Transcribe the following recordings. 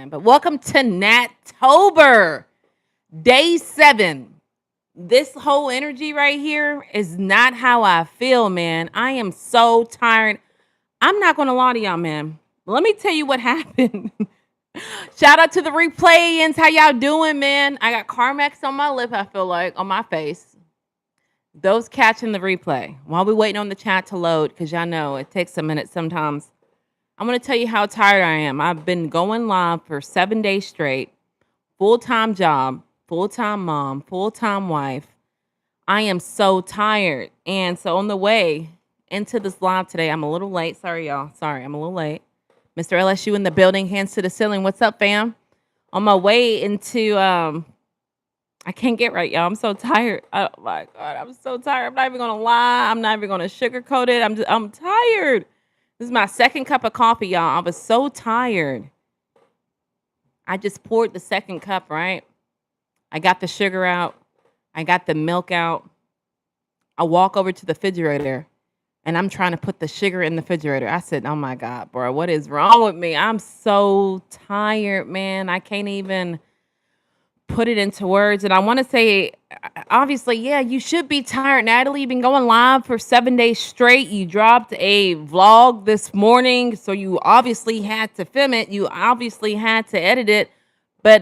man. But welcome to Nattober, day 7. This whole energy right here is not how I feel, man. I am so tired. I'm not going to lie to y'all, man. Let me tell you what happened. Shout out to the replayings. How y'all doing, man? I got Carmex on my lip, I feel like, on my face. Those catching the replay. While we waiting on the chat to load, because y'all know it takes a minute sometimes. I'm going to tell you how tired I am. I've been going live for 7 days straight. Full-time job, full-time mom, full-time wife. I am so tired. And so on the way into this live today, I'm a little late. Sorry, y'all. Sorry, I'm a little late. Mr. LSU in the building, hands to the ceiling. What's up, fam? On my way into, I can't get right, y'all. I'm so tired. Oh, my God. I'm so tired. I'm not even going to lie. I'm not even going to sugarcoat it. I'm tired. This is my second cup of coffee, y'all. I was so tired. I just poured the second cup, right? I got the sugar out. I got the milk out. I walk over to the refrigerator, and I'm trying to put the sugar in the refrigerator. I said, oh, my God, bro, what is wrong with me? I'm so tired, man. I can't even put it into words. And I want to say, obviously, yeah, you should be tired. Natalie, you've been going live for 7 days straight. You dropped a vlog this morning, so you obviously had to film it. You obviously had to edit it. But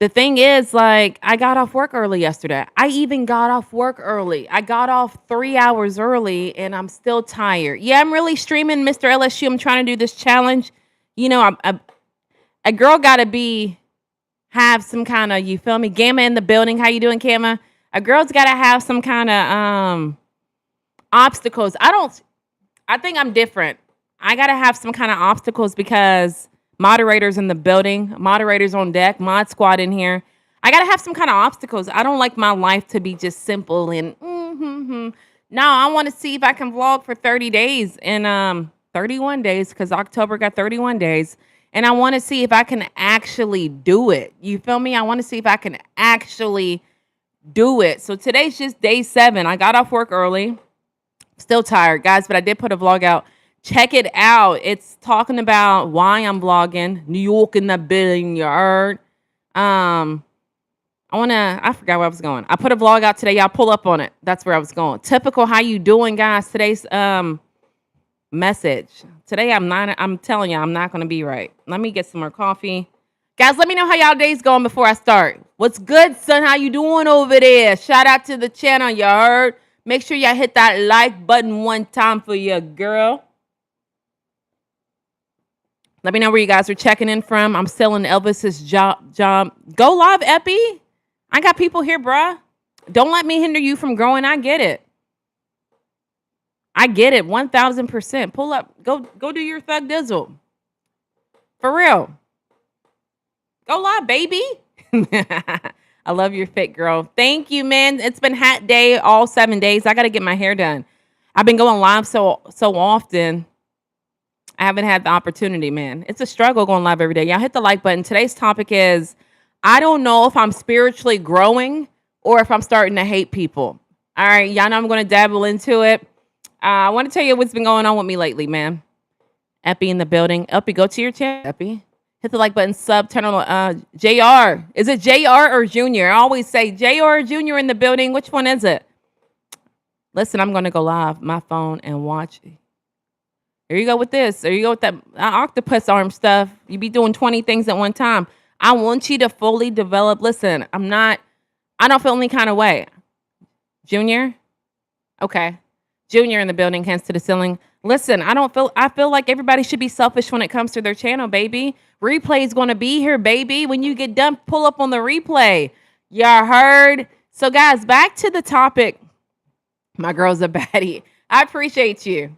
the thing is, like, I got off work early yesterday. I even got off work early. I got off 3 hours early, and I'm still tired. Yeah, I'm really streaming, Mr. LSU. I'm trying to do this challenge. You know, a girl got to have some kind of, you feel me? Gamma in the building. How you doing, Gamma? A girl's got to have some kind of obstacles. I think I'm different. I got to have some kind of obstacles because moderators in the building, moderators on deck, mod squad in here. I got to have some kind of obstacles. I don't like my life to be just simple and No, I want to see if I can vlog for 30 days and 31 days because October got 31 days. And I want to see if I can actually do it. You feel me? I want to see if I can actually do it. So today's just day 7. I got off work early. Still tired, guys, but I did put a vlog out. Check it out. It's talking about why I'm vlogging. New York in the building, you heard. I forgot where I was going. I put a vlog out today. Y'all pull up on it. That's where I was going. Typical, how you doing, guys? Today's message. Today I'm telling you, I'm not going to be right. Let me get some more coffee. Guys, let me know how y'all day's going before I start. What's good, son? How you doing over there? Shout out to the channel, you heard. Make sure y'all hit that like button one time for your girl. Let me know where you guys are checking in from. I'm still in Elvis's job. Go live, Epi. I got people here, bruh. Don't let me hinder you from growing. I get it. I get it, 1,000%. Pull up, go do your thug dizzle. For real. Go live, baby. I love your fit, girl. Thank you, man. It's been hat day all 7 days. I got to get my hair done. I've been going live so often. I haven't had the opportunity, man. It's a struggle going live every day. Y'all hit the like button. Today's topic is, I don't know if I'm spiritually growing or if I'm starting to hate people. All right, y'all know I'm going to dabble into it. I want to tell you what's been going on with me lately, man. Epi in the building. Epi, go to your channel, Epi. Hit the like button, sub, turn on JR. Is it JR or Junior? I always say JR or Junior in the building. Which one is it? Listen, I'm going to go live my phone and watch. Here you go with this. There you go with that octopus arm stuff. You be doing 20 things at one time. I want you to fully develop. Listen, I don't feel any kind of way. Junior? Okay. Junior in the building, hands to the ceiling. Listen, I feel like everybody should be selfish when it comes to their channel, baby. Replay is going to be here, baby. When you get done, pull up on the replay. Y'all heard? So, guys, back to the topic. My girl's a baddie. I appreciate you.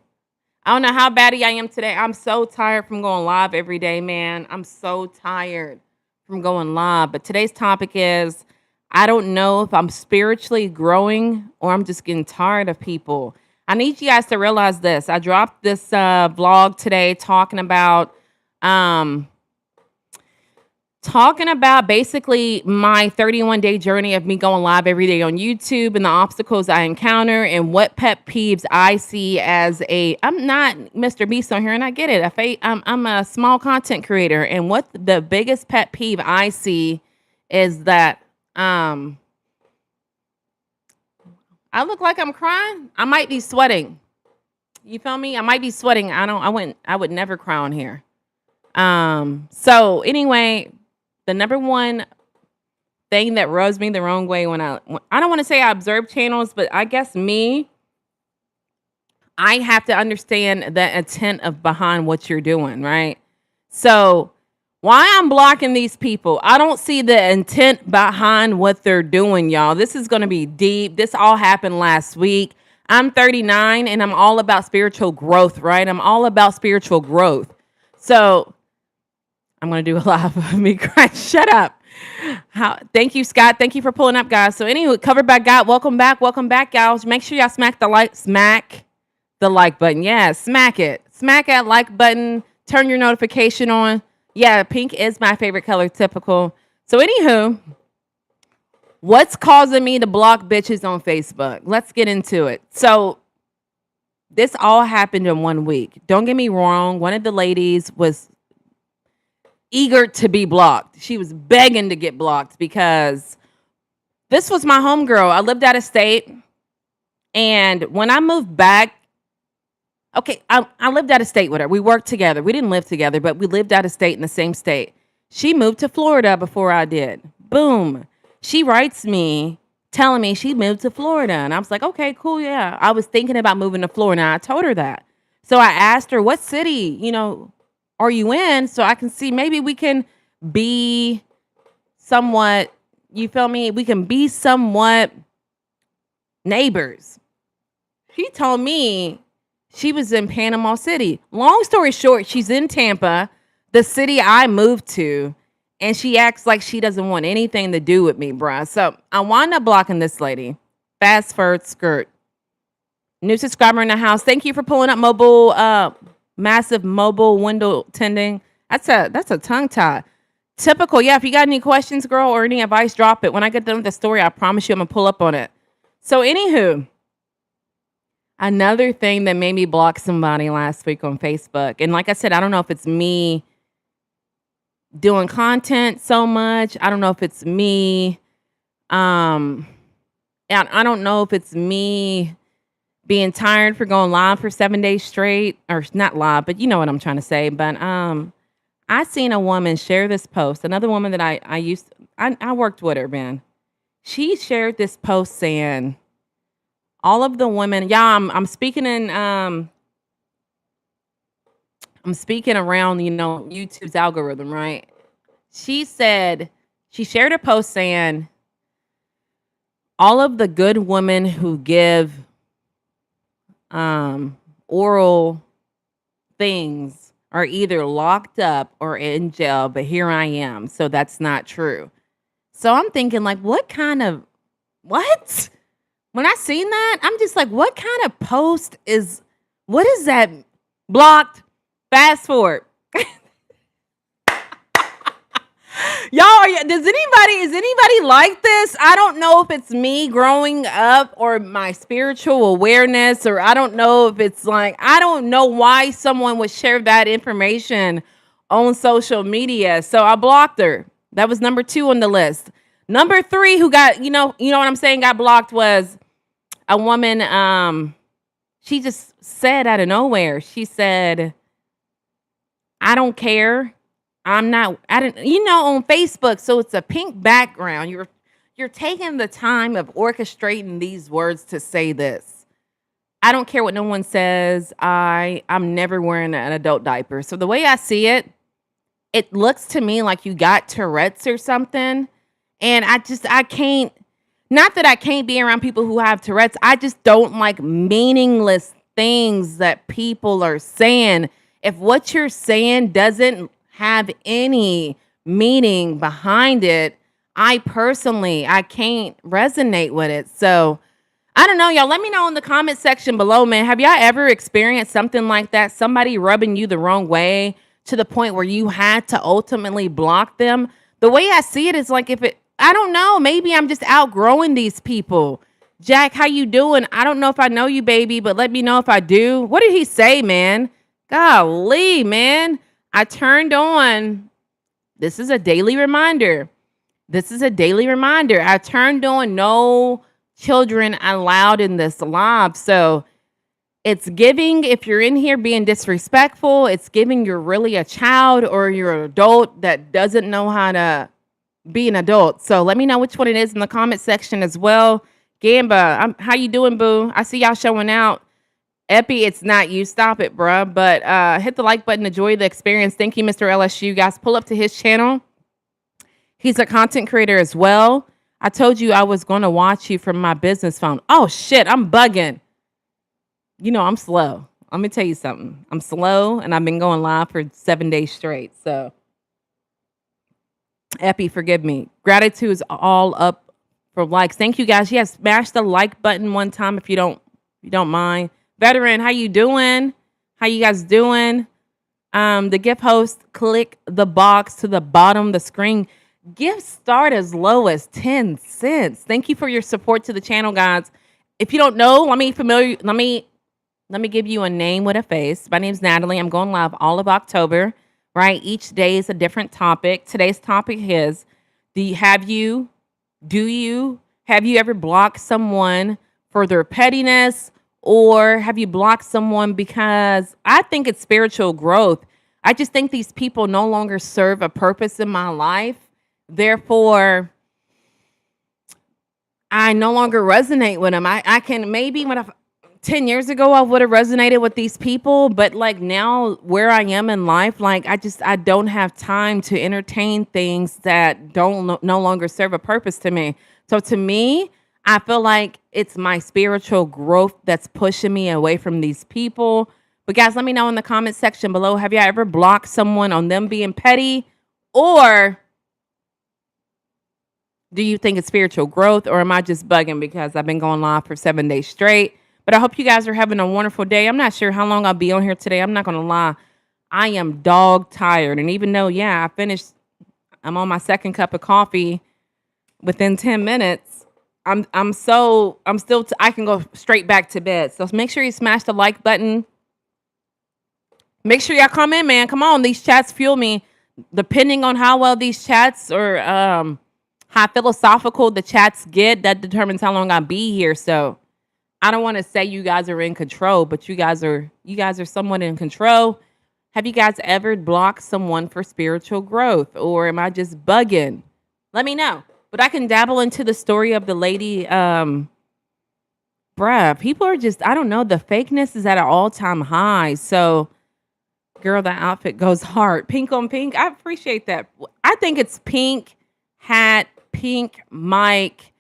I don't know how baddie I am today. I'm so tired from going live every day, man. I'm so tired from going live. But today's topic is, I don't know if I'm spiritually growing or I'm just getting tired of people. I need you guys to realize this. I dropped this vlog today talking about talking about basically my 31-day journey of me going live every day on YouTube and the obstacles I encounter and what pet peeves I see as I'm not Mr. Beast on here, and I get it. I'm a small content creator, and what the biggest pet peeve I see is that I look like I'm crying. I might be sweating. You feel me? I might be sweating. I would never cry on here. So anyway, the number one thing that rubs me the wrong way when I don't want to say I observe channels, but I guess I have to understand the intent of behind what you're doing, right? So why I'm blocking these people, I don't see the intent behind what they're doing, y'all. This is going to be deep. This all happened last week. I'm 39 and I'm all about spiritual growth, right? I'm all about spiritual growth. So I'm going to do a live of me crying. Shut up. Thank you, Scott. Thank you for pulling up, guys. So anyway, Covered by God. Welcome back. Welcome back, guys. Make sure y'all smack the like button. Yeah, smack it. Smack that like button. Turn your notification on. Yeah, pink is my favorite color, typical. So anywho, what's causing me to block bitches on Facebook? Let's get into it. So this all happened in 1 week. Don't get me wrong. One of the ladies was eager to be blocked. She was begging to get blocked because this was my homegirl. I lived out of state. And when I moved back, I lived out of state with her. We worked together. We didn't live together, but we lived out of state in the same state. She moved to Florida before I did. Boom. She writes me telling me she moved to Florida. And I was like, okay, cool. Yeah. I was thinking about moving to Florida. I told her that. So I asked her, what city, are you in? So I can see maybe we can be somewhat, you feel me? We can be somewhat neighbors. She told me she was in Panama City. Long story short, she's in Tampa, the city I moved to, and she acts like she doesn't want anything to do with me, bruh. So I wound up blocking this lady. Fast forward skirt. New subscriber in the house. Thank you for pulling up massive mobile window tending. That's a tongue tie. Typical. Yeah, if you got any questions, girl, or any advice, drop it. When I get done with the story, I promise you I'm going to pull up on it. So anywho, another thing that made me block somebody last week on Facebook. And like I said, I don't know if it's me doing content so much. I don't know if it's me. And I don't know if it's me being tired for going live for 7 days straight, or not live, but you know what I'm trying to say. But I seen a woman share this post. Another woman that I worked with her, man. She shared this post saying, all of the women, I'm speaking I'm speaking around, YouTube's algorithm, right? She shared a post saying, all of the good women who give oral things are either locked up or in jail, but here I am. So that's not true. So I'm thinking like, what? When I seen that, I'm just like, what kind of post what is that? Blocked. Fast forward. Y'all, is anybody like this? I don't know if it's me growing up or my spiritual awareness, or I don't know if it's like, I don't know why someone would share that information on social media. So I blocked her. That was number 2 on the list. Number 3 who got, you know what I'm saying, got blocked was a woman. She just said out of nowhere, she said, I don't care. On Facebook, so it's a pink background. You're taking the time of orchestrating these words to say this. I don't care what no one says. I'm never wearing an adult diaper. So the way I see it, it looks to me like you got Tourette's or something. And I can't, not that I can't be around people who have Tourette's. I just don't like meaningless things that people are saying. If what you're saying doesn't have any meaning behind it, I can't resonate with it. So I don't know, y'all. Let me know in the comment section below, man. Have y'all ever experienced something like that? Somebody rubbing you the wrong way to the point where you had to ultimately block them? The way I see it is like I don't know, maybe I'm just outgrowing these people. Jack, how you doing? I don't know if I know you, baby, but let me know if I do. What did he say, man? Golly, man. I turned on. This is a daily reminder. This is a daily reminder. I turned on no children allowed in this live. So it's giving, if you're in here being disrespectful, it's giving you're really a child or you're an adult that doesn't know how to be an adult. So let me know which one it is in the comment section as well. Gamba, how you doing, boo? I see y'all showing out. Epi, it's not you. Stop it, bruh. But hit the like button. Enjoy the experience. Thank you, Mr. LSU. Guys, pull up to his channel. He's a content creator as well. I told you I was going to watch you from my business phone. Oh, shit. I'm bugging. You know, I'm slow. Let me tell you something. I'm slow, and I've been going live for 7 days straight. So, Epi, forgive me. Gratitude is all up for likes. Thank you, guys. Yes, smash the like button one time if you don't mind. Veteran, how you doing? How you guys doing? The gift host, click the box to the bottom of the screen. Gifts start as low as 10 cents. Thank you for your support to the channel, guys. If you don't know, let me give you a name with a face. My name's Natalie. I'm going live all of October, right? Each day is a different topic. Today's topic is, have you ever blocked someone for their pettiness, or have you blocked someone because I think it's spiritual growth? I just think these people no longer serve a purpose in my life. Therefore, I no longer resonate with them. I can maybe 10 years ago, I would have resonated with these people, but like now where I am in life, like I don't have time to entertain things that no longer serve a purpose to me. So to me, I feel like it's my spiritual growth that's pushing me away from these people. But guys, let me know in the comment section below, have you ever blocked someone on them being petty, or do you think it's spiritual growth, or am I just bugging because I've been going live for 7 days straight? But I hope you guys are having a wonderful day. I'm not sure how long I'll be on here today. I'm not going to lie. I am dog tired. And even though, I'm on my second cup of coffee within 10 minutes, I can go straight back to bed. So make sure you smash the like button. Make sure y'all come in, man. Come on. These chats fuel me. Depending on how well these chats or how philosophical the chats get, that determines how long I'll be here. So I don't want to say you guys are in control, but you guys are somewhat in control. Have you guys ever blocked someone for spiritual growth, or am I just bugging? Let me know. But I can dabble into the story of the lady. Bruh, people are just, I don't know. The fakeness is at an all-time high. So, girl, that outfit goes hard. Pink on pink. I appreciate that. I think it's pink hat, pink mic,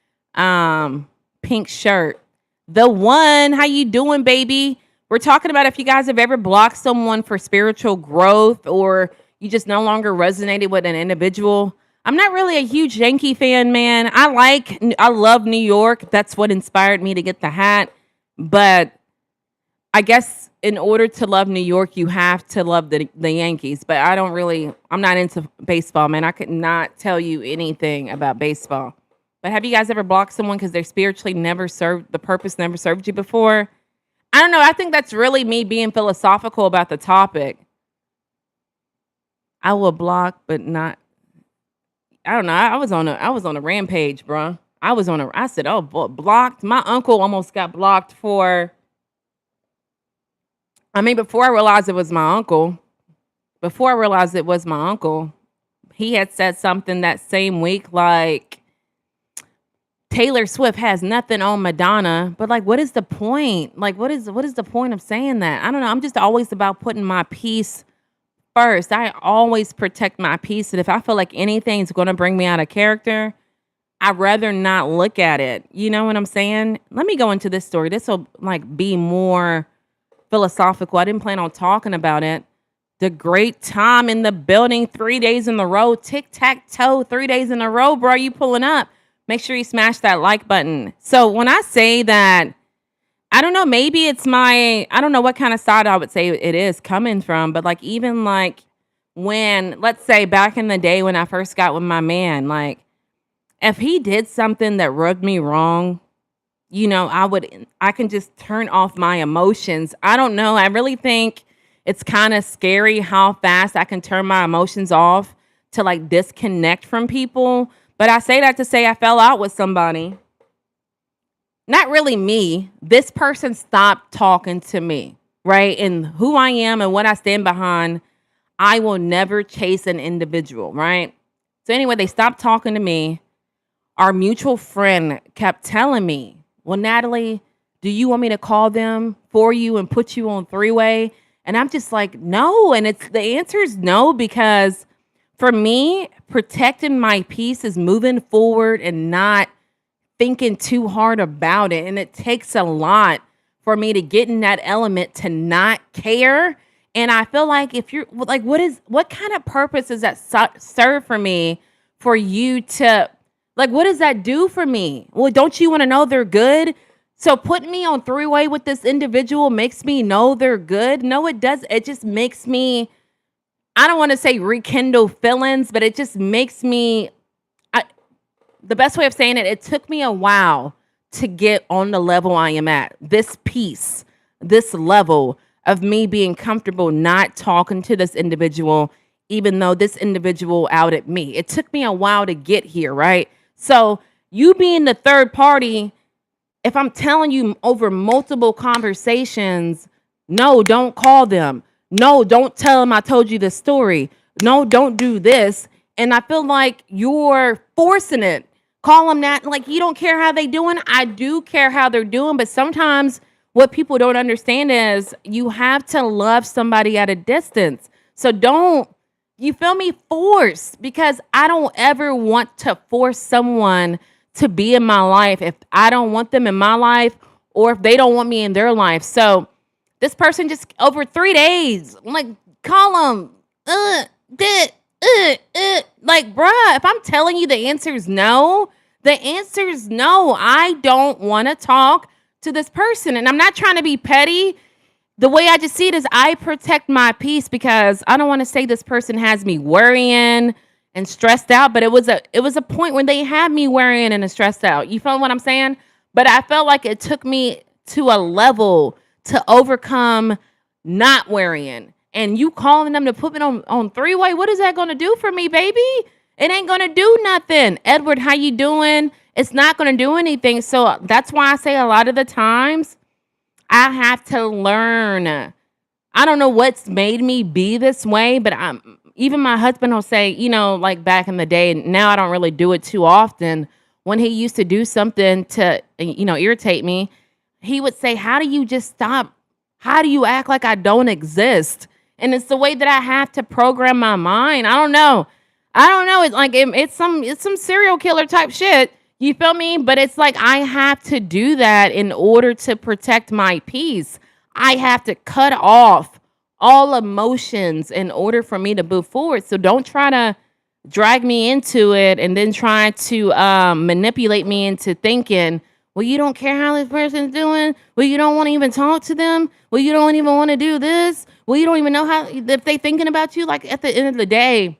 pink shirt. The one, how you doing, baby? We're talking about if you guys have ever blocked someone for spiritual growth, or you just no longer resonated with an individual. I'm not really a huge Yankee fan, man. I love New York. That's what inspired me to get the hat. But I guess in order to love New York, you have to love the Yankees. But I'm not into baseball, man. I could not tell you anything about baseball. But have you guys ever blocked someone because they're spiritually never served you before? I don't know. I think that's really me being philosophical about the topic. I will block, but not. I don't know. I was on a rampage, bro. I said, oh, blocked. My uncle almost got blocked for. Before I realized it was my uncle. He had said something that same week, like, Taylor Swift has nothing on Madonna, but like, what is the point? Like, what is the point of saying that? I don't know. I'm just always about putting my peace first. I always protect my peace. And if I feel like anything's going to bring me out of character, I'd rather not look at it. You know what I'm saying? Let me go into this story. This will like be more philosophical. I didn't plan on talking about it. The great time in the building, 3 days in a row, tic-tac-toe, 3 days in a row, bro. You pulling up. Make sure you smash that like button. So when I say that, I don't know, maybe it's I don't know what kind of side I would say it is coming from, but like even like when, let's say, back in the day when I first got with my man, like, if he did something that rubbed me wrong, I can just turn off my emotions. I don't know. I really think it's kind of scary how fast I can turn my emotions off to like disconnect from people. But I say that to say I fell out with somebody. Not really me. This person stopped talking to me, right? And who I am and what I stand behind, I will never chase an individual, right? So anyway, they stopped talking to me. Our mutual friend kept telling me, well, Natalie, do you want me to call them for you and put you on three-way? And I'm just like, no. And the answer is no, because for me, protecting my peace is moving forward and not thinking too hard about it. And it takes a lot for me to get in that element to not care. And I feel like if you're like, what kind of purpose does that serve for me for you to, like, what does that do for me? Well, don't you want to know they're good? So putting me on three-way with this individual makes me know they're good. No, it does. It just makes me, I don't want to say rekindle feelings, but it just makes me, the best way of saying it, it took me a while to get on the level I am at. This peace, this level of me being comfortable not talking to this individual, even though this individual outed me. It took me a while to get here, right? So you being the third party, if I'm telling you over multiple conversations, no, don't call them. No, don't tell them I told you this story. No, don't do this. And I feel like you're forcing it. Call them that. Like, you don't care how they doing. I do care how they're doing. But sometimes what people don't understand is you have to love somebody at a distance. So don't, you feel me, force, because I don't ever want to force someone to be in my life if I don't want them in my life or if they don't want me in their life. So this person just over 3 days, I'm like, call them. Like, bruh, if I'm telling you the answer is no, the answer is no. I don't want to talk to this person. And I'm not trying to be petty. The way I just see it is I protect my peace because I don't want to say this person has me worrying and stressed out, but it was a point when they had me worrying and stressed out. You feel what I'm saying? But I felt like it took me to a level to overcome not worrying. And you calling them to put me on three-way, what is that going to do for me, baby? It ain't going to do nothing. Edward, how you doing? It's not going to do anything. So that's why I say a lot of the times I have to learn. I don't know what's made me be this way, but even my husband will say, like back in the day, now I don't really do it too often. When he used to do something to, irritate me, he would say, how do you just stop? How do you act like I don't exist? And it's the way that I have to program my mind. I don't know. It's like it's some serial killer type shit. You feel me? But it's like I have to do that in order to protect my peace. I have to cut off all emotions in order for me to move forward. So don't try to drag me into it and then try to manipulate me into thinking, well, you don't care how this person's doing. Well, you don't want to even talk to them. Well, you don't even want to do this. Well, you don't even know how if they thinking about you. Like at the end of the day,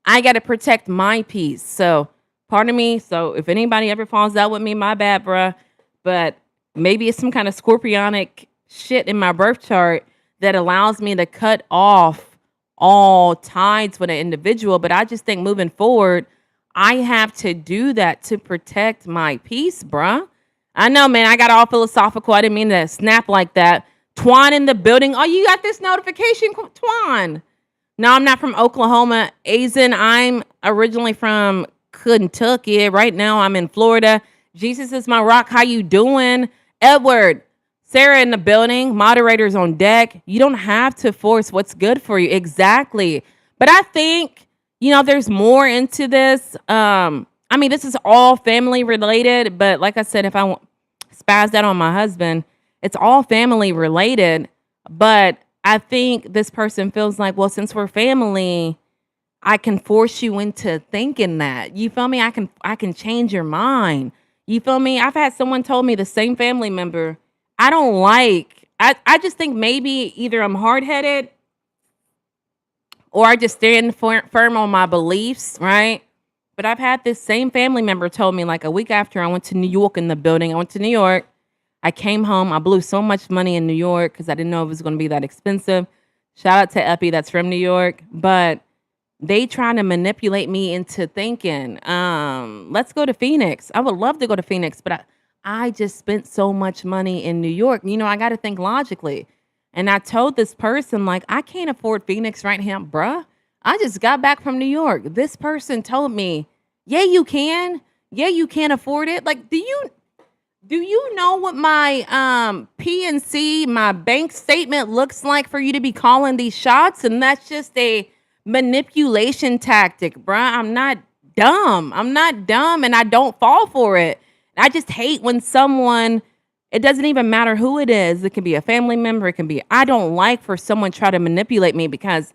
I got to protect my peace. So pardon me. So if anybody ever falls out with me, my bad, bruh. But maybe it's some kind of scorpionic shit in my birth chart that allows me to cut off all ties with an individual. But I just think moving forward, I have to do that to protect my peace, bruh. I know, man, I got all philosophical. I didn't mean to snap like that. Twan in the building. Oh, you got this notification, Twan. No, I'm not from Oklahoma. Azen, I'm originally from Kentucky. Right now, I'm in Florida. Jesus is my rock. How you doing? Edward, Sarah in the building. Moderators on deck. You don't have to force what's good for you. Exactly. But I think, there's more into this. This is all family related. But like I said, if I spaz that on my husband, it's all family related. But I think this person feels like, well, since we're family, I can force you into thinking that. You feel me? I can change your mind. You feel me? I've had someone told me, the same family member, I just think maybe either I'm hard-headed or I just stand firm on my beliefs, right? But I've had this same family member told me like a week after I went to New York in the building. I went to New York. I came home. I blew so much money in New York because I didn't know it was going to be that expensive. Shout out to Epi, that's from New York. But they trying to manipulate me into thinking, let's go to Phoenix. I would love to go to Phoenix, but I just spent so much money in New York. You know, I got to think logically. And I told this person, like, I can't afford Phoenix right now, bruh. I just got back from New York. This person told me, yeah, you can. Yeah, you can afford it. Like, do you know what my PNC, my bank statement looks like for you to be calling these shots? And that's just a manipulation tactic, bruh. I'm not dumb. I'm not dumb, and I don't fall for it. I just hate when someone, it doesn't even matter who it is. It can be a family member. It can be, I don't like for someone try to manipulate me because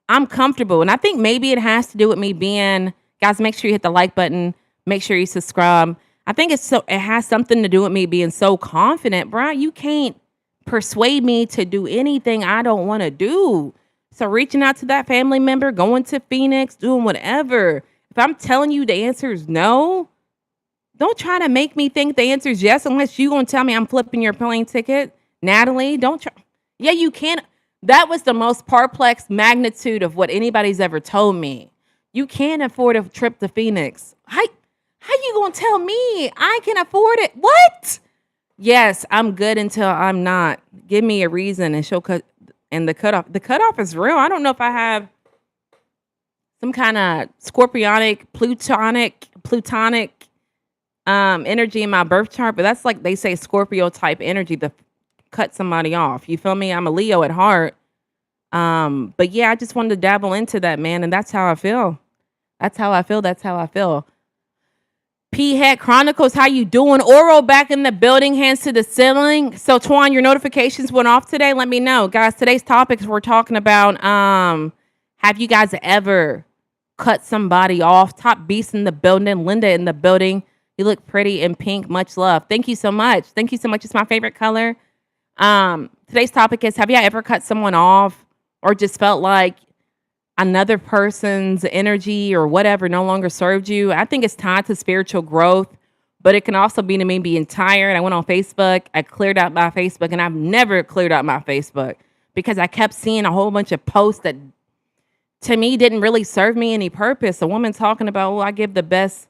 I'm comfortable. And I think maybe it has to do with me being, guys, make sure you hit the like button. Make sure you subscribe. I think it has something to do with me being so confident, bro. You can't persuade me to do anything I don't want to do. So reaching out to that family member, going to Phoenix, doing whatever. If I'm telling you the answer is no, don't try to make me think the answer is yes unless you're going to tell me I'm flipping your plane ticket. Natalie, don't try. Yeah, you can't. That was the most perplexed magnitude of what anybody's ever told me. You can't afford a trip to Phoenix. How you going to tell me I can afford it? What? Yes, I'm good until I'm not. Give me a reason and show cut. And the cutoff. The cutoff is real. I don't know if I have some kind of scorpionic, plutonic energy in my birth chart, but that's like they say Scorpio type energy to cut somebody off. You feel me? I'm a Leo at heart. But yeah, I just wanted to dabble into that, man, and that's how I feel. That's how I feel. P Head Chronicles, how you doing? Oro back in the building, hands to the ceiling. So Twan, your notifications went off today. Let me know. Guys, today's topics we're talking about, have you guys ever cut somebody off? Top Beast in the building, Linda in the building. You look pretty in pink. Much love. Thank you so much. It's my favorite color. Today's topic is, have you ever cut someone off or just felt like another person's energy or whatever no longer served you? I think it's tied to spiritual growth, but it can also be to me being tired. I went on Facebook. I cleared out my Facebook, and I've never cleared out my Facebook because I kept seeing a whole bunch of posts that to me didn't really serve me any purpose. A woman talking about, well, I give the best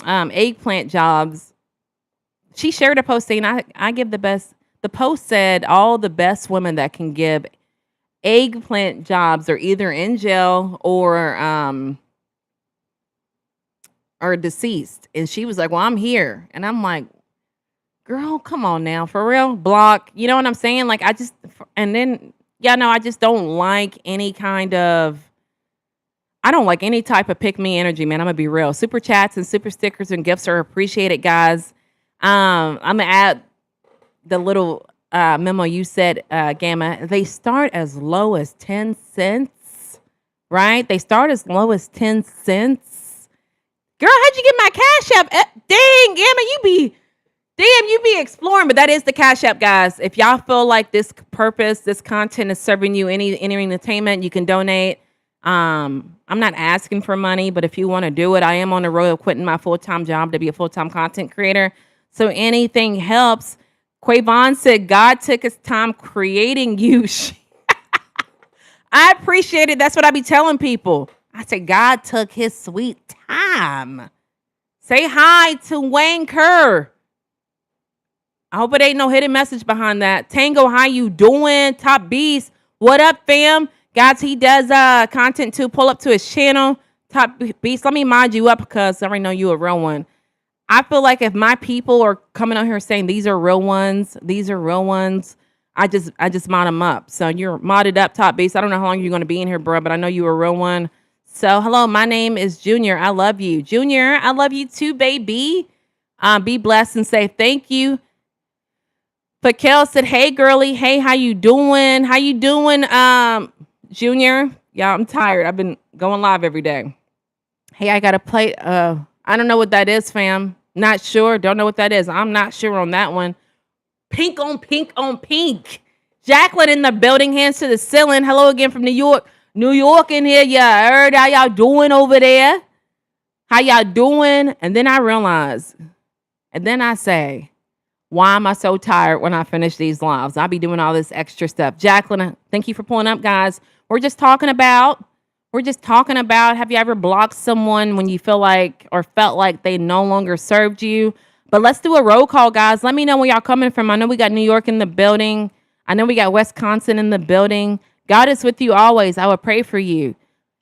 eggplant jobs. She shared a post saying, I give the best. The post said all the best women that can give eggplant jobs are either in jail or deceased. And she was like, well, I'm here. And I'm like, girl, come on now, for real. Block. You know what I'm saying? Like, I just don't like any kind of, I don't like any type of pick me energy, man. I'm gonna be real. Super chats and super stickers and gifts are appreciated, guys. I'm gonna add the little memo you said, Gamma. They start as low as 10 cents, right? They start as low as 10 cents. Girl, how'd you get my Cash App? Dang, Gamma, you be exploring, but that is the Cash App, guys. If y'all feel like this content is serving you any entertainment, you can donate. I'm not asking for money, but if you want to do it, I am on the road of quitting my full-time job to be a full-time content creator. So anything helps. Quavon said, God took his time creating you. I appreciate it. That's what I be telling people. I said, God took his sweet time. Say hi to Wayne Kerr. I hope it ain't no hidden message behind that. Tango, how you doing? Top Beast, what up, fam? Guys, he does content too. Pull up to his channel. Top Beast, let me mod you up because I already know you a real one. I feel like if my people are coming out here saying these are real ones, I just mod them up. So you're modded up, Top Beast. I don't know how long you're going to be in here, bro, but I know you a real one. So hello, my name is Junior. I love you. Junior, I love you too, baby. Be blessed and say thank you. Pakel said, hey, girly. Hey, how you doing? Junior? Yeah, I'm tired. I've been going live every day. Hey, I got to play. I don't know what that is, fam. Not sure. Don't know what that is. I'm not sure on that one. Pink on pink on pink. Jacqueline in the building. Hands to the ceiling. Hello again from New York. New York in here. Yeah, I heard how y'all doing over there. How y'all doing? And then I realize, and then I say, why am I so tired when I finish these lives? I'll be doing all this extra stuff. Jacqueline, thank you for pulling up, guys. We're just talking about have you ever blocked someone when you feel like or felt like they no longer served you? But let's do a roll call, guys. Let me know where y'all coming from. I know we got New York in the building. I know we got Wisconsin in the building. God is with you always. I will pray for you.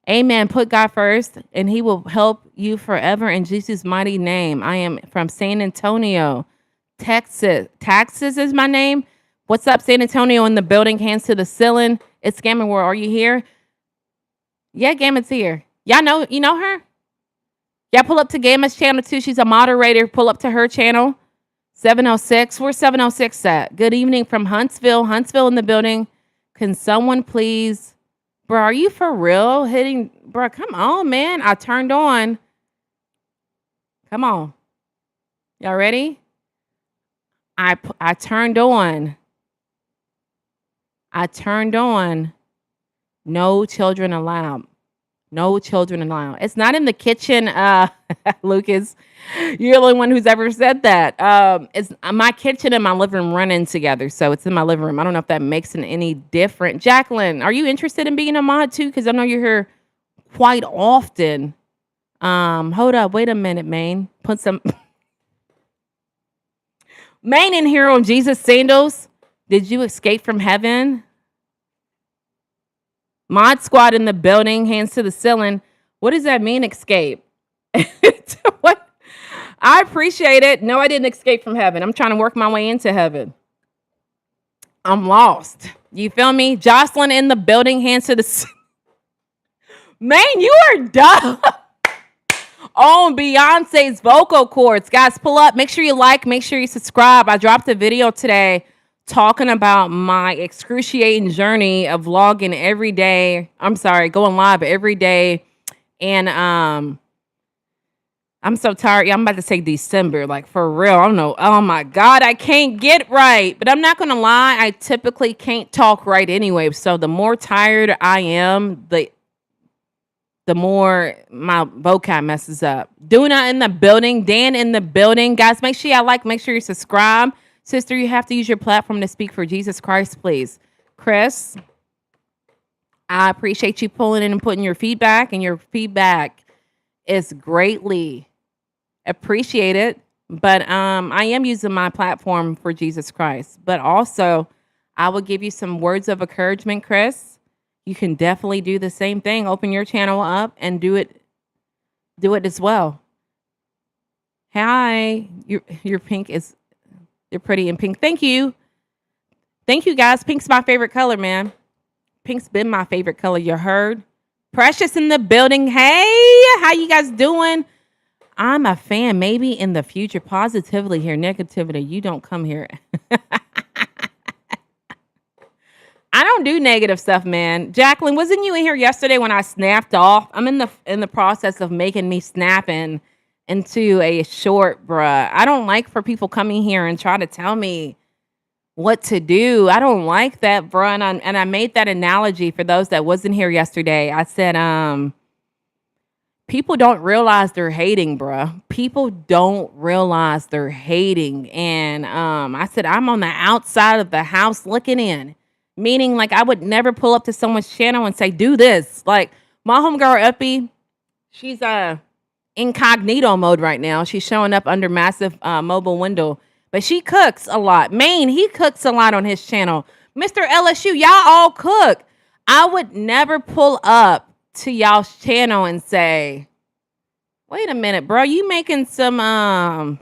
Amen. Put God first, and He will help you forever in Jesus' mighty name. I am from San Antonio, Texas. Texas is my name. What's up, San Antonio in the building? Hands to the ceiling. It's Gamma World. Are you here? Yeah, Gamma's here. Y'all know you know her? Yeah, pull up to Gamma's channel too. She's a moderator. Pull up to her channel. 706. Where's 706 at? Good evening from Huntsville. Huntsville in the building. Can someone please, bro? Are you for real? Bro, come on, man. I turned on. Come on. Y'all ready? I turned on. I turned on. No children allowed. No children allowed. It's not in the kitchen, Lucas. You're the only one who's ever said that. It's my kitchen and my living room running together, so it's in my living room. I don't know if that makes it any different. Jacqueline, are you interested in being a mod too? Because I know you're here quite often. Hold up, wait a minute, Maine. Put some Maine in here on Jesus sandals. Did you escape from heaven? Mod squad in the building, hands to the ceiling. What does that mean, escape? What? I appreciate it. No, I didn't escape from heaven. I'm trying to work my way into heaven. I'm lost. You feel me? Jocelyn in the building, hands to the Man, you are dumb. On Beyonce's vocal cords. Guys, pull up. Make sure you like. Make sure you subscribe. I dropped a video today talking about my excruciating journey of vlogging every day. I'm sorry, going live every day. And I'm so tired. Yeah, I'm about to say December, like for real. I don't know. Oh my God, I can't get right. But I'm not gonna lie, I typically can't talk right anyway. So the more tired I am, the more my vocab messes up. Duna in the building, Dan in the building. Guys, make sure you like, make sure you subscribe. Sister, you have to use your platform to speak for Jesus Christ, please. Chris, I appreciate you pulling in and putting your feedback, and your feedback is greatly appreciated. But I am using my platform for Jesus Christ. But also, I will give you some words of encouragement, Chris. You can definitely do the same thing. Open your channel up and do it as well. Hi, your pink is... You're pretty in pink. Thank you. Thank you, guys. Pink's my favorite color, man. Pink's been my favorite color. You heard? Precious in the building. Hey, how you guys doing? I'm a fan. Maybe in the future. Positively here. Negativity. You don't come here. I don't do negative stuff, man. Jacqueline, wasn't you in here yesterday when I snapped off? I'm in the process of making me snapping into a short, bruh. I don't like for people coming here and try to tell me what to do. I don't like that, bruh. And I made that analogy for those that wasn't here yesterday. I said, people don't realize they're hating, bruh. People don't realize they're hating. And I said, I'm on the outside of the house looking in. Meaning, like, I would never pull up to someone's channel and say, do this. Like, my homegirl, Uppy, she's incognito mode right now. She's showing up under massive mobile window, but she cooks a lot. Maine, he cooks a lot on his channel. Mr. LSU, y'all all cook. I would never pull up to y'all's channel and say, wait a minute, bro, you making some I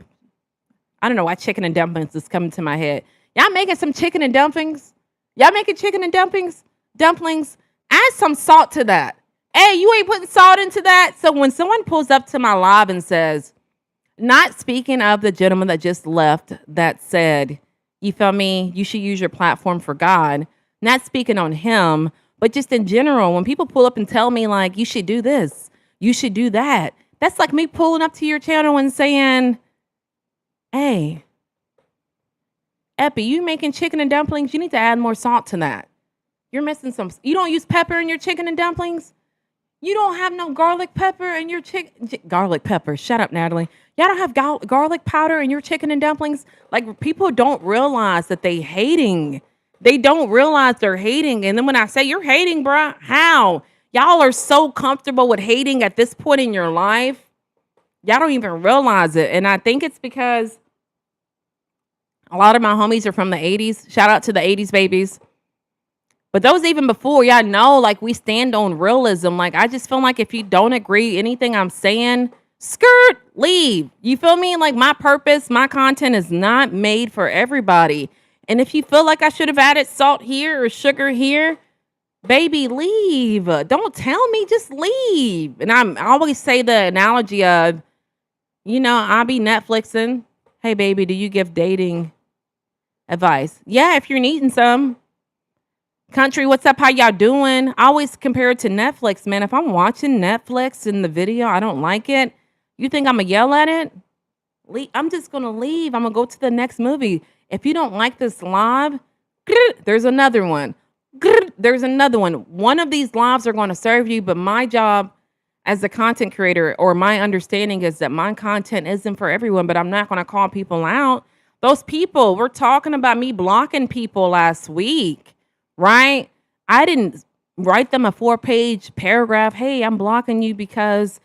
don't know why chicken and dumplings is coming to my head. Y'all making some chicken and dumplings? Y'all making chicken and dumplings? Add some salt to that. Hey, you ain't putting salt into that? So when someone pulls up to my live and says, not speaking of the gentleman that just left that said, you feel me, you should use your platform for God, not speaking on him, but just in general, when people pull up and tell me, like, you should do this, you should do that, that's like me pulling up to your channel and saying, hey, Epi, you making chicken and dumplings? You need to add more salt to that. You're missing some. You don't use pepper in your chicken and dumplings? You don't have no garlic pepper in your chicken. Garlic pepper. Shut up, Natalie. Y'all don't have garlic powder in your chicken and dumplings? Like, people don't realize that they hating. They don't realize they're hating. And then when I say you're hating, bruh, how? Y'all are so comfortable with hating at this point in your life. Y'all don't even realize it. And I think it's because a lot of my homies are from the 80s. Shout out to the 80s babies. But those even before, y'all know, like, we stand on realism. Like, I just feel like if you don't agree anything I'm saying, skirt, leave. You feel me? Like, my purpose, my content is not made for everybody. And if you feel like I should have added salt here or sugar here, baby, leave. Don't tell me, just leave. And I always say the analogy of, I'll be Netflixing. Hey, baby, do you give dating advice? Yeah, if you're needing some. Country, what's up? How y'all doing? I always compare it to Netflix, man. If I'm watching Netflix in the video, I don't like it. You think I'm going to yell at it? I'm just going to leave. I'm going to go to the next movie. If you don't like this live, there's another one. There's another one. One of these lives are going to serve you, but my job as a content creator, or my understanding, is that my content isn't for everyone, but I'm not going to call people out. Those people, we're talking about me blocking people last week. Right? I didn't write them a 4-page paragraph. Hey, I'm blocking you because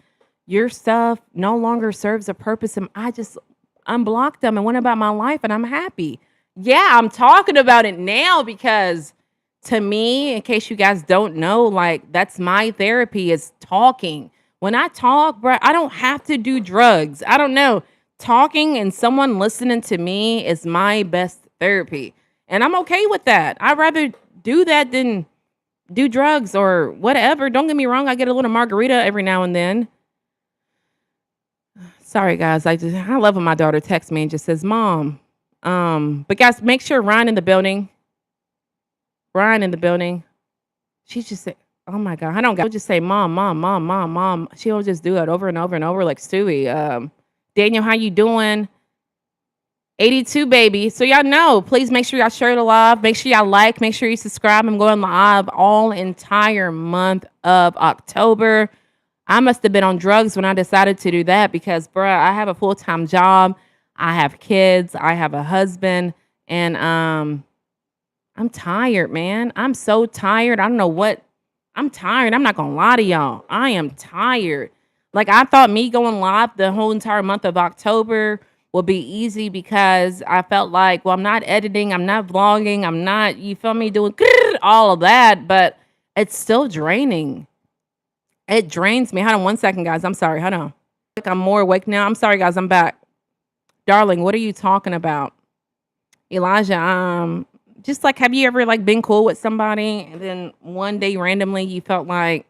your stuff no longer serves a purpose. And I just unblocked them and went about my life, and I'm happy. Yeah, I'm talking about it now because, to me, in case you guys don't know, like, that's my therapy, is talking. When I talk, bro, I don't have to do drugs. I don't know. Talking and someone listening to me is my best therapy. And I'm okay with that. I'd rather do that than do drugs or whatever. Don't get me wrong. I get a little margarita every now and then. Sorry, guys. I love when my daughter texts me and just says, Mom. But guys, make sure Ryan in the building. She just said, oh my God. I don't got just say mom, mom, mom, mom, mom. She'll just do it over and over and over like Stewie. Daniel, how you doing? 82 baby. So y'all know, please make sure y'all share the live. Make sure y'all like, make sure you subscribe. I'm going live all entire month of October. I must have been on drugs when I decided to do that because, bruh, I have a full-time job. I have kids. I have a husband. And I'm tired, man. I'm so tired. I don't know what. I'm tired. I'm not going to lie to y'all. I am tired. Like, I thought me going live the whole entire month of October will be easy because I felt like, well, I'm not editing, I'm not vlogging, I'm not, you feel me, doing all of that, but it's still draining. It drains me. Hold on 1 second, guys. I'm sorry. Hold on. Like, I'm more awake now. I'm sorry, guys. I'm back. Darling, what are you talking about? Elijah, just like, have you ever like been cool with somebody and then one day randomly you felt like,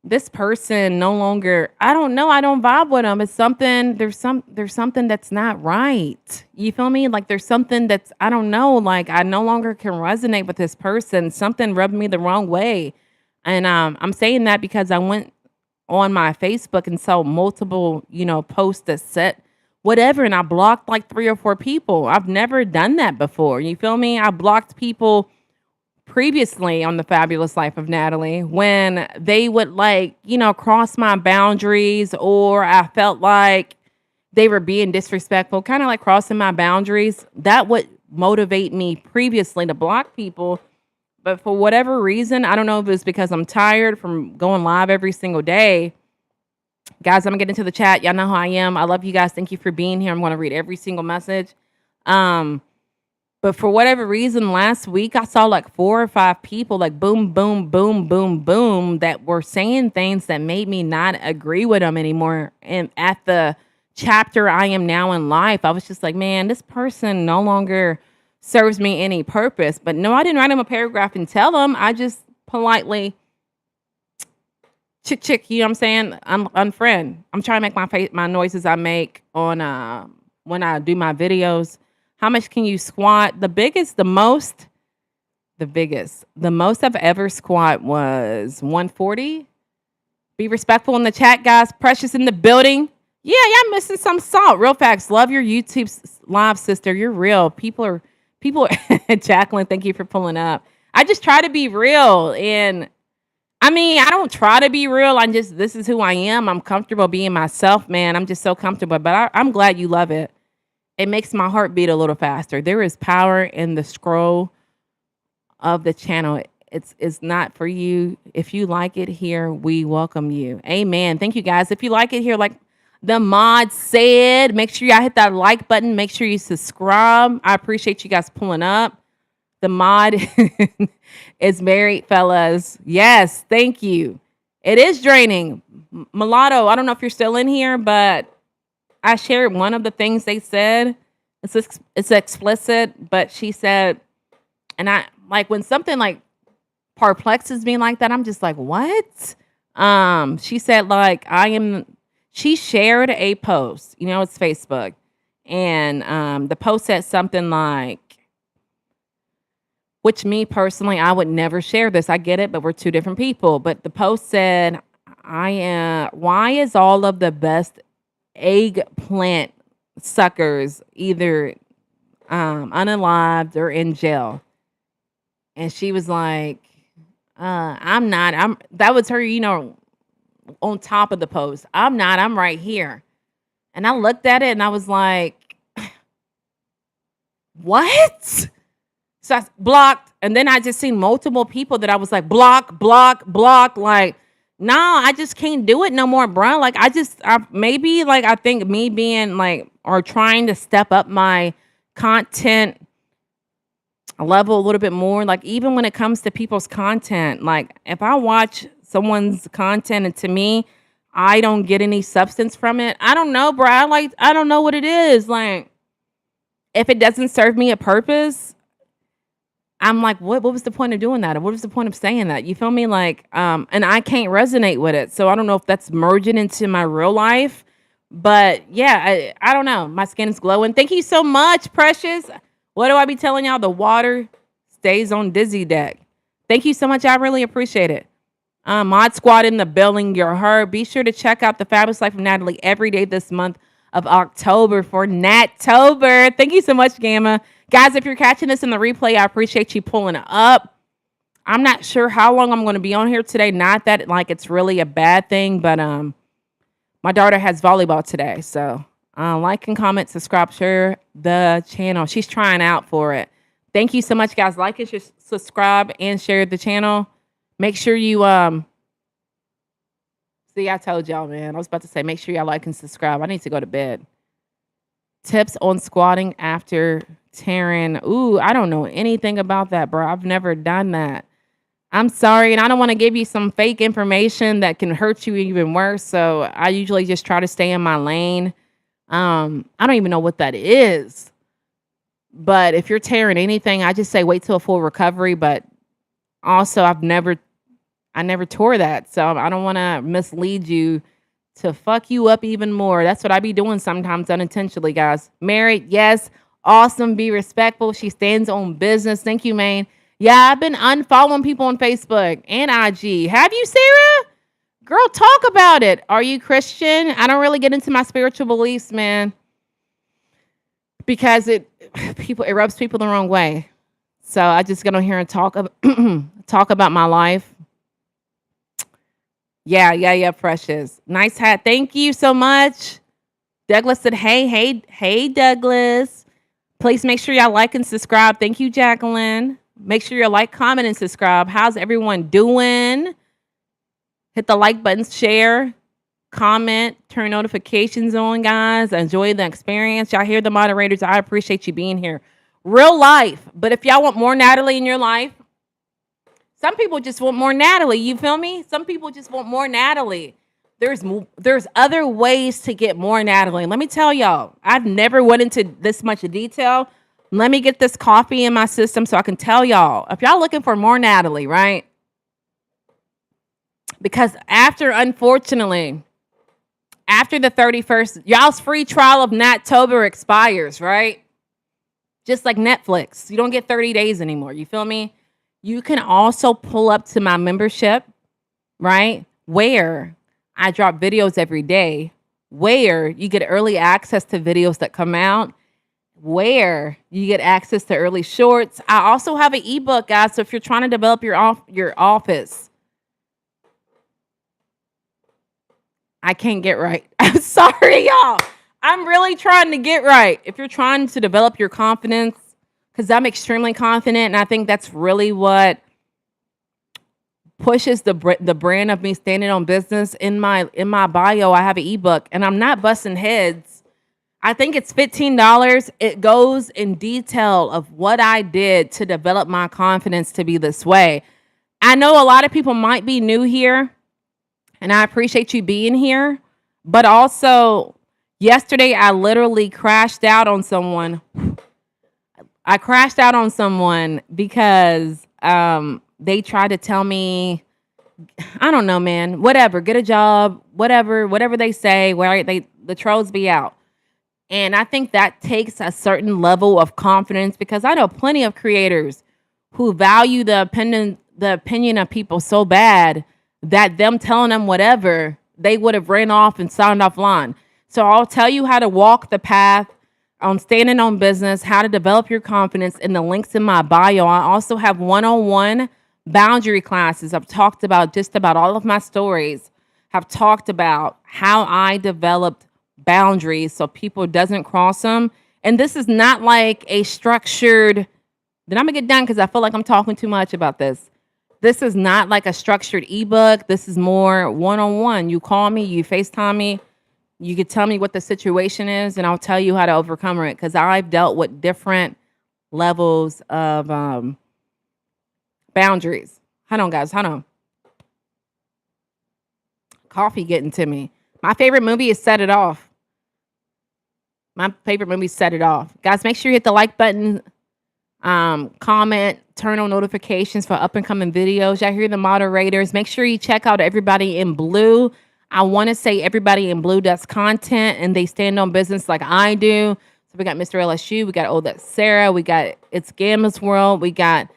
this person no longer, I don't know, I don't vibe with them. It's something, there's something that's not right. You feel me? Like, there's something that's, I don't know, like, I no longer can resonate with this person. Something rubbed me the wrong way. And I'm saying that because I went on my Facebook and saw multiple, posts that said whatever, and I blocked like 3 or 4 people. I've never done that before. You feel me? I blocked people previously on The Fabulous Life of Natalie when they would cross my boundaries, or I felt like they were being disrespectful, kind of like crossing my boundaries. That would motivate me previously to block people. But for whatever reason, I don't know if it's because I'm tired from going live every single day. Guys, I'm gonna get into the chat. Y'all know how I am. I love you guys. Thank you for being here. I'm gonna read every single message. But for whatever reason, last week I saw like 4 or 5 people like boom, boom, boom, boom, boom that were saying things that made me not agree with them anymore. And at the chapter I am now in life, I was just like, man, this person no longer serves me any purpose. But no, I didn't write him a paragraph and tell him. I just politely chick, you know what I'm saying? I'm unfriend. I'm trying to make my noises I make on when I do my videos. How much can you squat? The most I've ever squat was 140. Be respectful in the chat, guys. Precious in the building. Yeah, y'all missing some salt. Real facts. Love your YouTube live, sister. You're real. People are Jacqueline, thank you for pulling up. I just try to be real. And I mean, I don't try to be real. This is who I am. I'm comfortable being myself, man. I'm just so comfortable. But I'm glad you love it. It makes my heart beat a little faster. There is power in the scroll of the channel. It's not for you. If you like it here, we welcome you. Amen. Thank you guys. If you like it here, like the mod said, make sure y'all hit that like button. Make sure you subscribe. I appreciate you guys pulling up. The mod is married, fellas. Yes, thank you. It is draining. Mulatto, I don't know if you're still in here, but I shared one of the things they said. It's explicit, but she said, and I like when something like perplexes me like that, I'm just like, what? She said like she shared a post, it's Facebook, and the post said something like, which me personally, I would never share this. I get it, but we're two different people. But the post said, why is all of the best eggplant suckers either unalived or in jail? And she was like, that was her, on top of the post. I'm not, I'm right here. And I looked at it and I was like, what? So I blocked, and then I just seen multiple people that I was like, block. Like, no, I just can't do it no more, bro. Like, I think me being like, or trying to step up my content level a little bit more. Like, even when it comes to people's content, like if I watch someone's content and to me, I don't get any substance from it. I don't know, bro. I don't know what it is. Like, if it doesn't serve me a purpose, I'm like, what was the point of doing that? Or what was the point of saying that? You feel me? Like, and I can't resonate with it. So I don't know if that's merging into my real life. But yeah, I don't know. My skin is glowing. Thank you so much, Precious. What do I be telling y'all? The water stays on dizzy deck. Thank you so much. I really appreciate it. Mod Squad in the building, you're heard. Be sure to check out The Fabulous Life of Natalie every day this month of October for Nattober. Thank you so much, Gamma. Guys, if you're catching this in the replay, I appreciate you pulling it up. I'm not sure how long I'm going to be on here today. Not that like it's really a bad thing, but my daughter has volleyball today. So like and comment, subscribe, share the channel. She's trying out for it. Thank you so much, guys. Like and subscribe and share the channel. Make sure you see, I told y'all, man. I was about to say, make sure y'all like and subscribe. I need to go to bed. Tips on squatting after tearing. Ooh, I don't know anything about that, bro. I've never done that. I'm sorry, and I don't want to give you some fake information that can hurt you even worse. So I usually just try to stay in my lane. I don't even know what that is. But if you're tearing anything, I just say wait till a full recovery. But also, I never tore that. So I don't want to mislead you to fuck you up even more. That's what I be doing sometimes unintentionally, guys. Married, yes. Awesome. Be respectful. She stands on business. Thank you, man. Yeah, I've been unfollowing people on Facebook and IG. Have you, Sarah? Girl, talk about it. Are you Christian? I don't really get into my spiritual beliefs, man, because it rubs people the wrong way. So I just get on here and talk about my life. Yeah, Precious. Nice hat. Thank you so much. Douglas said, hey, Douglas. Please make sure y'all like and subscribe. Thank you, Jacqueline. Make sure you like, comment, and subscribe. How's everyone doing? Hit the like button, share, comment, turn notifications on, guys. Enjoy the experience. Y'all hear the moderators. I appreciate you being here. Real life. But if y'all want more Natalie in your life, some people just want more Natalie. You feel me? Some people just want more Natalie. There's other ways to get more Natalie. Let me tell y'all, I've never went into this much detail. Let me get this coffee in my system so I can tell y'all. If y'all looking for more Natalie, right? Because unfortunately, after the 31st, y'all's free trial of Nattober expires, right? Just like Netflix. You don't get 30 days anymore. You feel me? You can also pull up to my membership, right? Where I drop videos every day, where you get early access to videos that come out. where you get access to early shorts. I also have an ebook, guys. So if you're trying to develop your office, I can't get right. I'm sorry, y'all. I'm really trying to get right. If you're trying to develop your confidence, because I'm extremely confident, and I think that's really what pushes the brand of me standing on business. In my bio, I have an ebook, and I'm not busting heads. I think it's $15. It goes in detail of what I did to develop my confidence to be this way. I know a lot of people might be new here, and I appreciate you being here. But also, yesterday I literally crashed out on someone. I crashed out on someone because they tried to tell me, I don't know, man, whatever, get a job, whatever they say, where the trolls be out. And I think that takes a certain level of confidence, because I know plenty of creators who value the opinion of people so bad that them telling them whatever, they would have ran off and signed offline. So I'll tell you how to walk the path on standing on business, how to develop your confidence, in the links in my bio. I also have one-on-one boundary classes. I've talked about just about all of my stories, have talked about how I developed boundaries so people doesn't cross them. And this is not like a structured, then I'm gonna get done because I feel like I'm talking too much about this. This is not like a structured ebook. This is more one-on-one. You call me, you FaceTime me, you could tell me what the situation is, and I'll tell you how to overcome it, because I've dealt with different levels of boundaries. Hold on, guys. Hold on. Coffee getting to me. My favorite movie is Set It Off. My favorite movie is Set It Off. Guys, make sure you hit the like button, comment, turn on notifications for up and coming videos. Y'all hear the moderators. Make sure you check out Everybody in Blue. I want to say Everybody in Blue does content, and they stand on business like I do. So we got Mr. LSU, we got Oh That's Sarah, we got It's Gamma's World, we got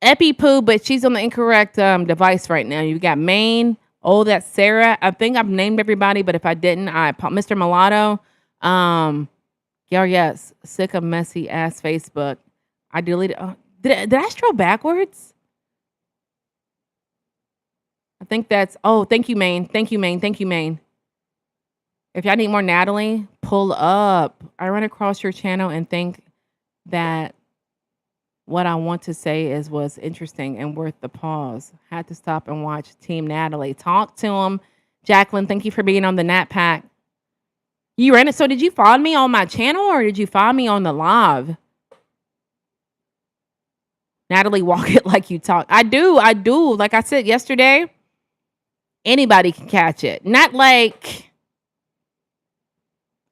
Epi Poo, but she's on the incorrect device right now. You got Maine, Oh That's Sarah. I think I've named everybody, but if I didn't, Mr. Mulatto. Yes, sick of messy ass Facebook. I deleted. Did I scroll backwards? I think that's. Oh, thank you, Maine. Thank you, Maine. Thank you, Maine. If y'all need more Natalie, pull up. I run across your channel and think that what I want to say was interesting and worth the pause. Had to stop and watch Team Natalie. Talk to him. Jacqueline, thank you for being on the Nat Pack. You ran it. So did you follow me on my channel, or did you follow me on the live? Natalie, walk it like you talk. I do. Like I said yesterday, anybody can catch it. Not like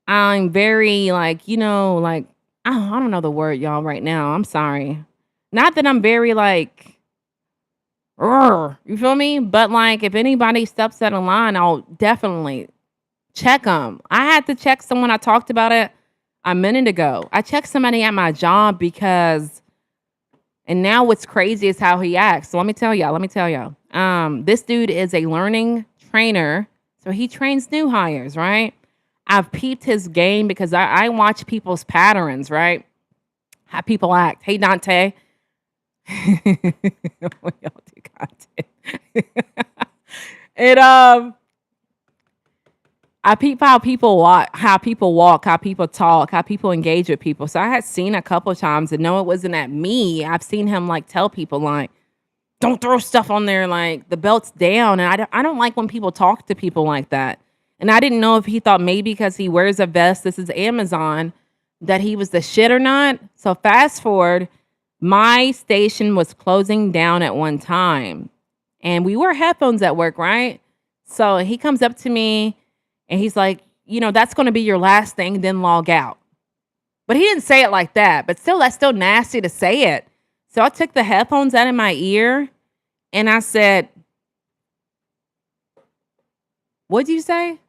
I'm very like, like, I don't know the word, y'all, right now. I'm sorry. Not that I'm very like, you feel me? But like, if anybody steps out of line, I'll definitely check them. I had to check someone. I talked about it a minute ago. I checked somebody at my job because, and now what's crazy is how he acts. So let me tell y'all. This dude is a learning trainer. So he trains new hires, right? I've peeped his game because I watch people's patterns, right? How people act. Hey, Dante. Y'all do content. And I peep how people walk, how people talk, how people engage with people. So I had seen a couple of times, and no, it wasn't at me. I've seen him like tell people like, don't throw stuff on there, like the belt's down. And I don't like when people talk to people like that. And I didn't know if he thought maybe because he wears a vest, this is Amazon, that he was the shit or not. So fast forward, my station was closing down at one time, and we wear headphones at work, right? So he comes up to me and he's like, that's going to be your last thing, then log out. But he didn't say it like that. But still, that's still nasty to say it. So I took the headphones out of my ear and I said, what'd you say?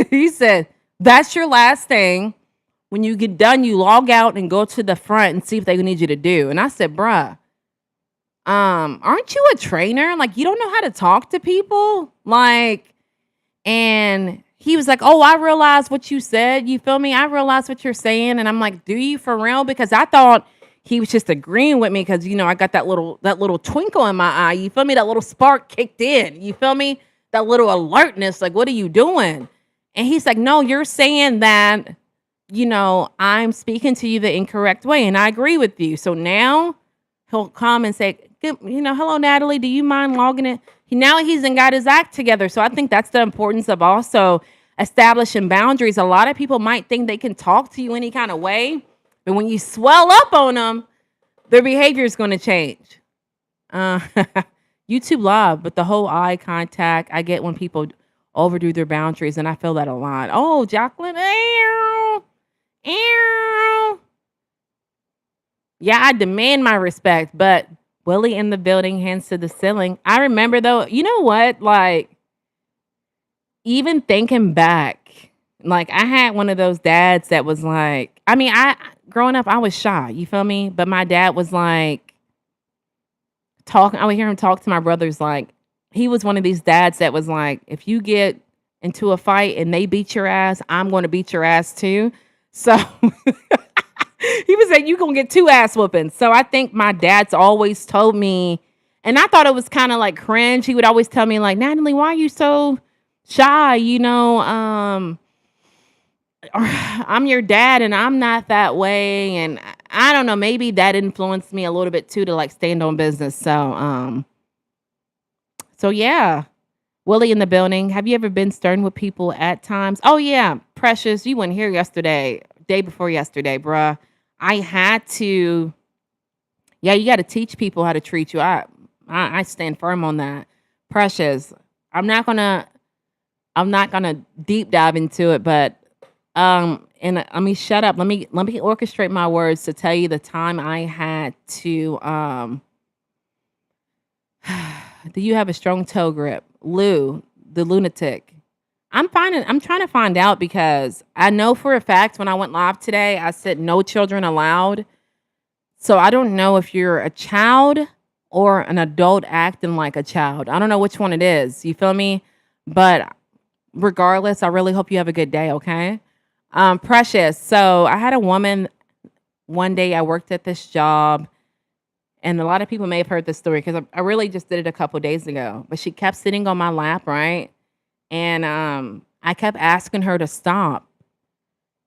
He said, that's your last thing. When you get done, you log out and go to the front and see if they need you to do. And I said, bruh, aren't you a trainer? Like, you don't know how to talk to people? Like, And he was like, "Oh, I realize what you said. You feel me? I realize what you're saying." And I'm like, "Do you for real?" Because I thought he was just agreeing with me because I got that little twinkle in my eye. You feel me? That little spark kicked in. You feel me? That little alertness. Like, what are you doing? And he's like, "No, you're saying that, I'm speaking to you the incorrect way, and I agree with you." So now he'll come and say, "Hello, Natalie. Do you mind logging in?" Now he's then got his act together. So I think that's the importance of also establishing boundaries. A lot of people might think they can talk to you any kind of way, but when you swell up on them, their behavior is going to change. Uh, YouTube Live, but the whole eye contact, I get when people overdo their boundaries, and I feel that a lot. Oh, Jacqueline, ew, ew. Yeah, I demand my respect, but Willie in the building, hands to the ceiling. I remember though, you know what? Like, even thinking back, like I had one of those dads that was like, I mean, I growing up, I was shy, you feel me? But my dad was like talking, I would hear him talk to my brothers like he was one of these dads that was like, if you get into a fight and they beat your ass, I'm going to beat your ass too. So he was like, you gonna get two ass whoopings. So I think my dad's always told me, and I thought it was kind of like cringe. He would always tell me like, Natalie, why are you so shy? I'm your dad and I'm not that way. And I don't know, maybe that influenced me a little bit too to like stand on business. So yeah. Willie in the building. Have you ever been stern with people at times? Oh yeah, Precious, you weren't here yesterday, day before yesterday, bruh. I had to. Yeah, you got to teach people how to treat you. I stand firm on that. Precious, I'm not gonna I'm not gonna deep dive into it, but and let me shut up. Let me orchestrate my words to tell you the time I had to do you have a strong toe grip? Lou, the lunatic. I'm trying to find out because I know for a fact when I went live today, I said no children allowed. So I don't know if you're a child or an adult acting like a child. I don't know which one it is. You feel me? But regardless, I really hope you have a good day, okay? Precious. So I had a woman one day I worked at this job, and a lot of people may have heard this story because I really just did it a couple days ago. But she kept sitting on my lap, right? And I kept asking her to stop.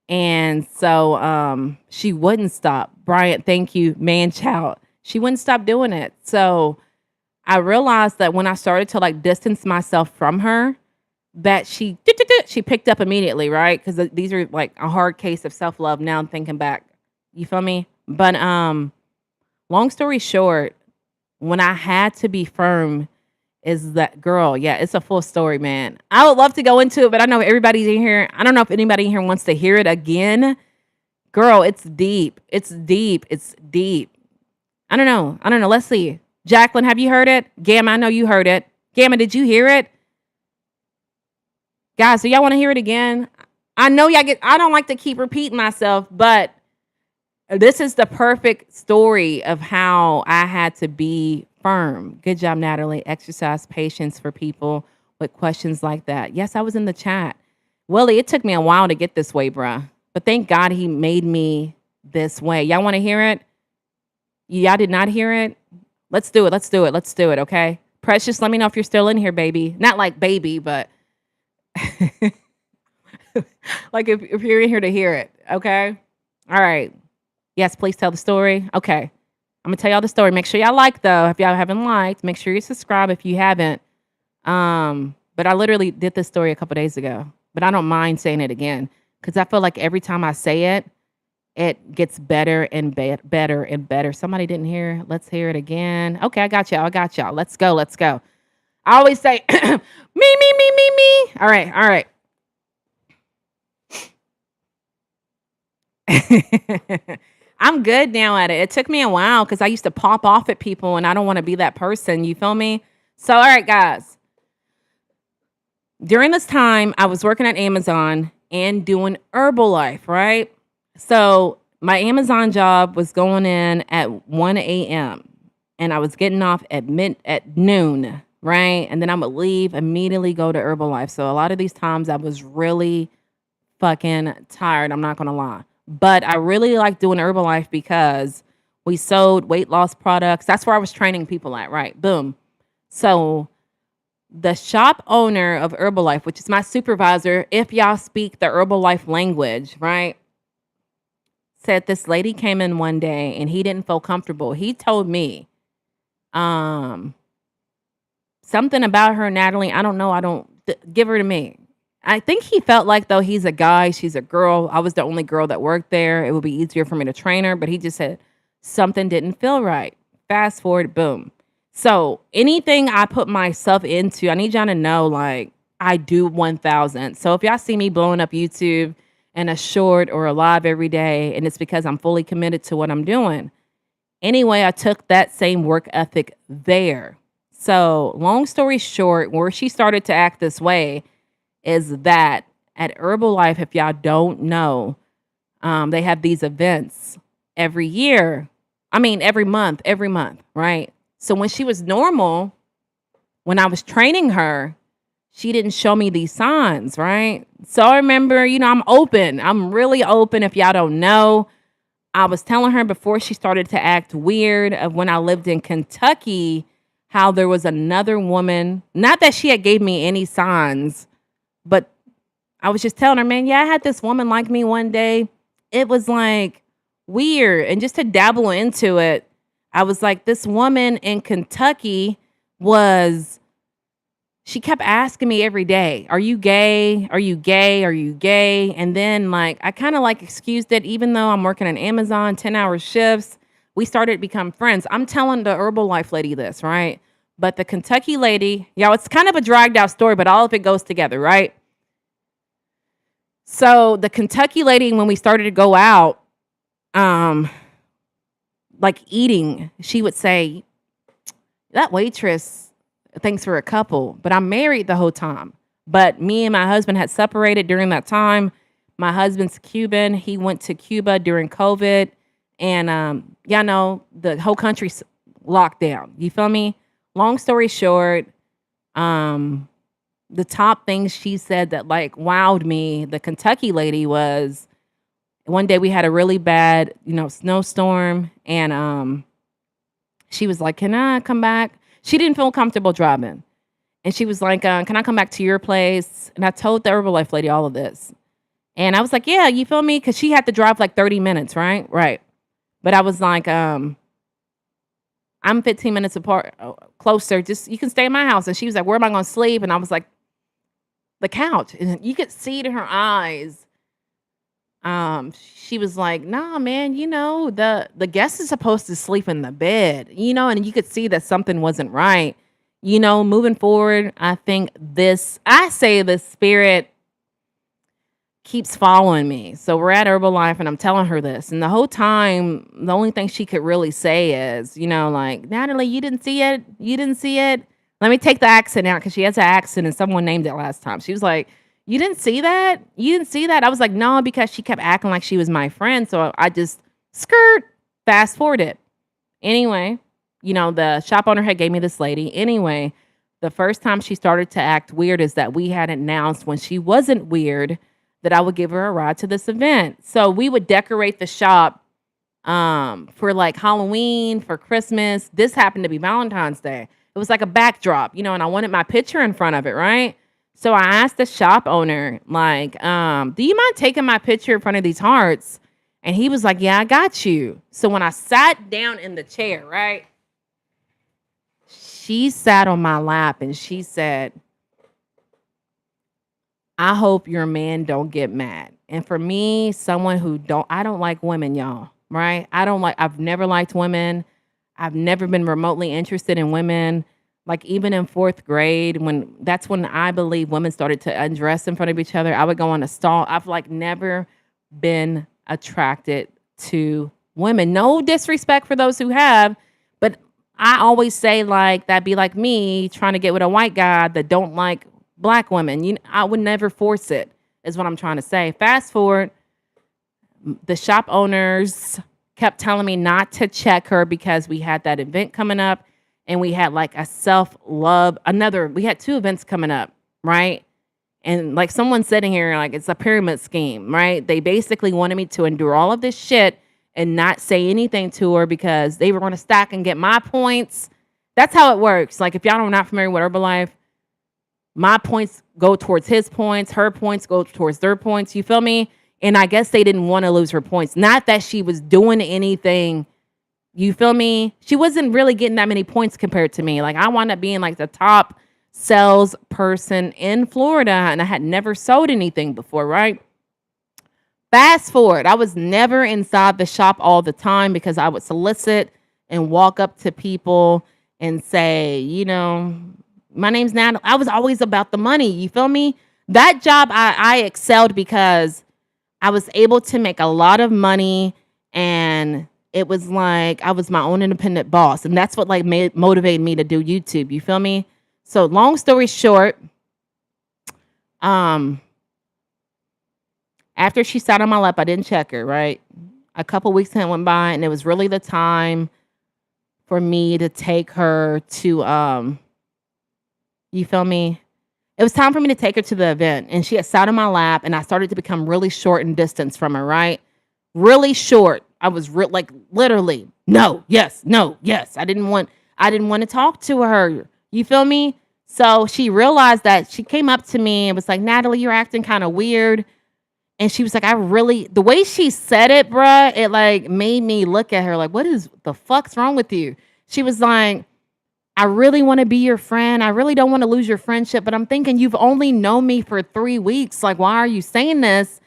And so she wouldn't stop. Bryant, thank you, man child. She wouldn't stop doing it. So I realized that when I started to like distance myself from her, that she picked up immediately, right? Because these are like a hard case of self-love now I'm thinking back. You feel me? But long story short, when I had to be firm is that girl. Yeah, it's a full story, man. I would love to go into it, but I know everybody's in here. I don't know if anybody in here wants to hear it again. Girl, it's deep. It's deep. It's deep. I don't know. I don't know. Let's see. Jacqueline, have you heard it? Gamma, I know you heard it. Gamma, did you hear it? Guys, do y'all want to hear it again? I know I don't like to keep repeating myself, but this is the perfect story of how I had to be firm. Good job, Natalie. Exercise patience for people with questions like that. Yes, I was in the chat. Willie, it took me a while to get this way, bruh. But thank God he made me this way. Y'all want to hear it? Y'all did not hear it? Let's do it. Let's do it. Let's do it, okay? Precious, let me know if you're still in here, baby. Not like baby, but like if you're in here to hear it, okay? All right. Yes, please tell the story. Okay. I'm gonna tell y'all the story. Make sure y'all like though. If y'all haven't liked, make sure you subscribe if you haven't. But I literally did this story a couple days ago. But I don't mind saying it again. Because I feel like every time I say it, it gets better and better and better. Somebody didn't hear. Let's hear it again. Okay, I got y'all. I got y'all. Let's go. Let's go. I always say me. All right, all right. I'm good now at it. It took me a while because I used to pop off at people and I don't want to be that person. You feel me? So, all right, guys. During this time, I was working at Amazon and doing Herbalife, right? So my Amazon job was going in at 1 a.m. and I was getting off at noon, right? And then I would leave, immediately go to Herbalife. So a lot of these times I was really fucking tired, I'm not gonna lie. But I really like doing Herbalife because we sold weight loss products. That's where I was training people at, right? Boom. So the shop owner of Herbalife, which is my supervisor, if y'all speak the Herbalife language, right? Said this lady came in one day and he didn't feel comfortable. He told me, um, something about her, Natalie. I don't know. Give her to me. I think he felt like though he's a guy, she's a girl. I was the only girl that worked there. It would be easier for me to train her, but he just said something didn't feel right. Fast forward, boom. So anything I put myself into, I need y'all to know, like, I do 1,000. So if y'all see me blowing up YouTube and a short or a live every day, and it's because I'm fully committed to what I'm doing. Anyway, I took that same work ethic there. So long story short, where she started to act this way is that at Herbalife, if y'all don't know, they have these events every year. I mean, every month, right? So when she was normal, when I was training her, she didn't show me these signs, right? So I remember, I'm open. I'm really open. If y'all don't know, I was telling her before she started to act weird of when I lived in Kentucky, how there was another woman, not that she had gave me any signs, but I was just telling her, man, yeah, I had this woman like me one day. It was like weird. And just to dabble into it, I was like, this woman in Kentucky she kept asking me every day, are you gay? Are you gay? Are you gay? And then like, I kind of like excused it, even though I'm working on Amazon, 10-hour shifts. We started to become friends. I'm telling the Herbalife lady this, right? But the Kentucky lady, y'all, it's kind of a dragged out story, but all of it goes together, right? So the Kentucky lady, when we started to go out, like eating, she would say, that waitress thanks for a couple, but I'm married the whole time. But me and my husband had separated during that time. My husband's Cuban. He went to Cuba during COVID. And y'all know the whole country's locked down. You feel me? Long story short, the top things she said that like wowed me, the Kentucky lady, was one day we had a really bad, snowstorm. And she was like, can I come back? She didn't feel comfortable driving. And she was like, can I come back to your place? And I told the Herbalife lady all of this. And I was like, yeah, you feel me? Because she had to drive like 30 minutes, right? Right. But I was like, I'm 15 minutes apart, closer. Just, you can stay in my house. And she was like, where am I going to sleep? And I was like, the couch. And you could see it in her eyes. She was like, nah, man, the guest is supposed to sleep in the bed, and you could see that something wasn't right. Moving forward, I think the spirit keeps following me. So we're at Herbalife and I'm telling her this. And the whole time, the only thing she could really say is, like, Natalie, you didn't see it. You didn't see it. Let me take the accent out because she has an accent and someone named it last time. She was like, you didn't see that? You didn't see that? I was like, no, because she kept acting like she was my friend. So I just fast forwarded. Anyway, the shop owner had gave me this lady. Anyway, the first time she started to act weird is that we had announced when she wasn't weird that I would give her a ride to this event. So we would decorate the shop for like Halloween, for Christmas. This happened to be Valentine's Day. It was like a backdrop, and I wanted my picture in front of it, right? So I asked the shop owner, like, do you mind taking my picture in front of these hearts? And he was like, yeah, I got you. So when I sat down in the chair, right, she sat on my lap and she said, I hope your man don't get mad. And for me, someone I don't like women, y'all, right? I've never liked women. I've never been remotely interested in women. Like even in 4th grade, that's when I believe women started to undress in front of each other. I would go on a stall. I've like never been attracted to women. No disrespect for those who have, but I always say like that'd be like me trying to get with a white guy that don't like black women. I would never force it, is what I'm trying to say. Fast forward, the shop owners kept telling me not to check her because we had that event coming up. and we had like a self-love, we had 2 events coming up, right? And like someone sitting here, like it's a pyramid scheme, right? They basically wanted me to endure all of this shit and not say anything to her because they were going to stack and get my points. That's how it works. Like if y'all are not familiar with Herbalife, my points go towards his points, her points go towards their points. You feel me? And I guess they didn't want to lose her points. Not that she was doing anything. You feel me? She wasn't really getting that many points compared to me. Like I wound up being like the top salesperson in Florida, and I had never sold anything before, right? Fast forward, I was never inside the shop all the time because I would solicit and walk up to people and say, my name's Natalie. I was always about the money. You feel me? That job, I excelled because I was able to make a lot of money, and it was like I was my own independent boss. And that's what like motivated me to do YouTube. You feel me? So long story short, after she sat on my lap, I didn't check her, right? A couple weeks went by, and it was really the time for me to take her to, you feel me? It was time for me to take her to the event, and she had sat on my lap, and I started to become really short in distance from her, right? Really short. I was like literally, no, yes, no, yes. I didn't want to talk to her. You feel me? So she realized that. She came up to me and was like, Natalie, you're acting kind of weird. And she was like, the way she said it, bruh, it like made me look at her like, what is the fuck's wrong with you? She was like, I really want to be your friend. I really don't want to lose your friendship, but I'm thinking you've only known me for 3 weeks. Like, why are you saying this?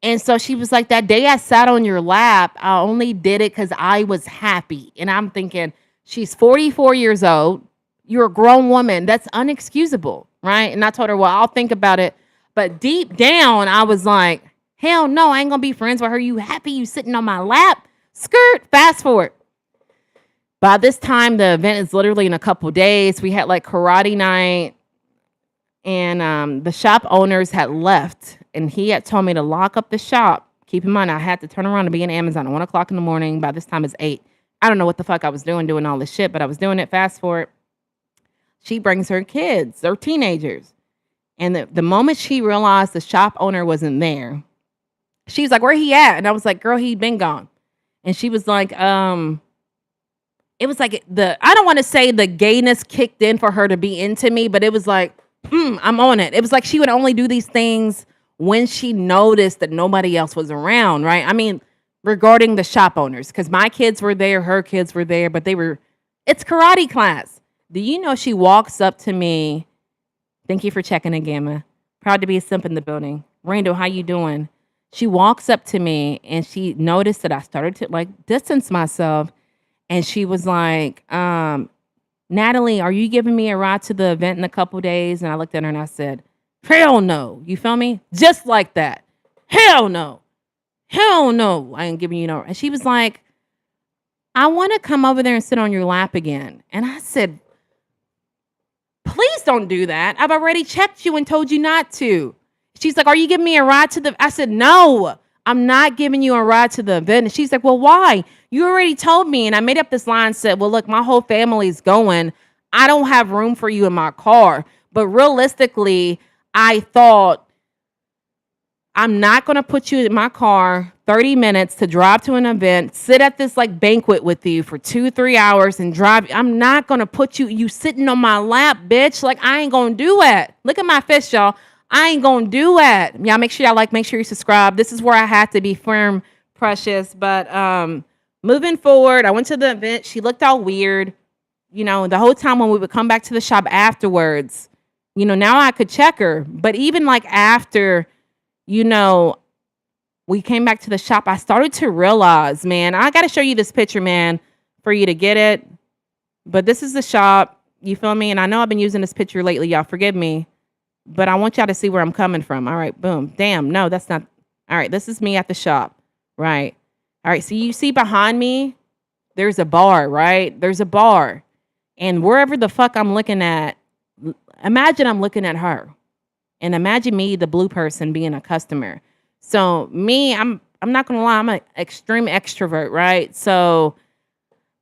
And so she was like, that day I sat on your lap, I only did it because I was happy. And I'm thinking, she's 44 years old. You're a grown woman. That's unexcusable, right? And I told her, well, I'll think about it. But deep down, I was like, hell no, I ain't going to be friends with her. You happy you sitting on my lap? Skirt. Fast forward. By this time, the event is literally in a couple days. We had like karate night, and the shop owners had left, and he had told me to lock up the shop. Keep in mind, I had to turn around and be in Amazon at 1 o'clock in the morning. By this time, it's 8. I don't know what the fuck I was doing all this shit, but I was doing it. Fast forward. She brings her kids. They're teenagers. And the moment she realized the shop owner wasn't there, she was like, where he at? And I was like, girl, he'd been gone. And she was like, it was like I don't want to say the gayness kicked in for her to be into me, but it was like, I'm on it. It was like she would only do these things when she noticed that nobody else was around, right? I mean, regarding the shop owners, because my kids were there, her kids were there, but it's karate class. Do you know she walks up to me? Thank you for checking in, Gamma. Proud to be a simp in the building. Randall, how you doing? She walks up to me, and she noticed that I started to like distance myself. And she was like, Natalie, are you giving me a ride to the event in a couple days? And I looked at her and I said, hell no. You feel me? Just like that. Hell no. Hell no. I ain't giving you no. And she was like, I want to come over there and sit on your lap again. And I said, please don't do that. I've already checked you and told you not to. She's like, are you giving me a ride to I said, no, I'm not giving you a ride to the event. And she's like, well, why? You already told me. And I made up this line and said, well, look, my whole family's going. I don't have room for you in my car. But realistically, I thought, I'm not going to put you in my car 30 minutes to drive to an event, sit at this like banquet with you for 2-3 hours and drive. I'm not going to put you sitting on my lap, bitch. Like, I ain't going to do it. Look at my fist, y'all. I ain't going to do it. Y'all make sure y'all make sure you subscribe. This is where I had to be firm, precious. But moving forward, I went to the event. She looked all weird. The whole time when we would come back to the shop afterwards, now I could check her. But even like after, we came back to the shop, I started to realize, man, I got to show you this picture, man, for you to get it. But this is the shop. You feel me? And I know I've been using this picture lately. Y'all forgive me. But I want y'all to see where I'm coming from. All right, boom. Damn, no, that's not. All right, this is me at the shop, right? All right, so you see behind me, there's a bar, right? There's a bar. And wherever the fuck I'm looking at, imagine I'm looking at her. And imagine me, the blue person, being a customer. So me, I'm not going to lie, I'm an extreme extrovert, right? So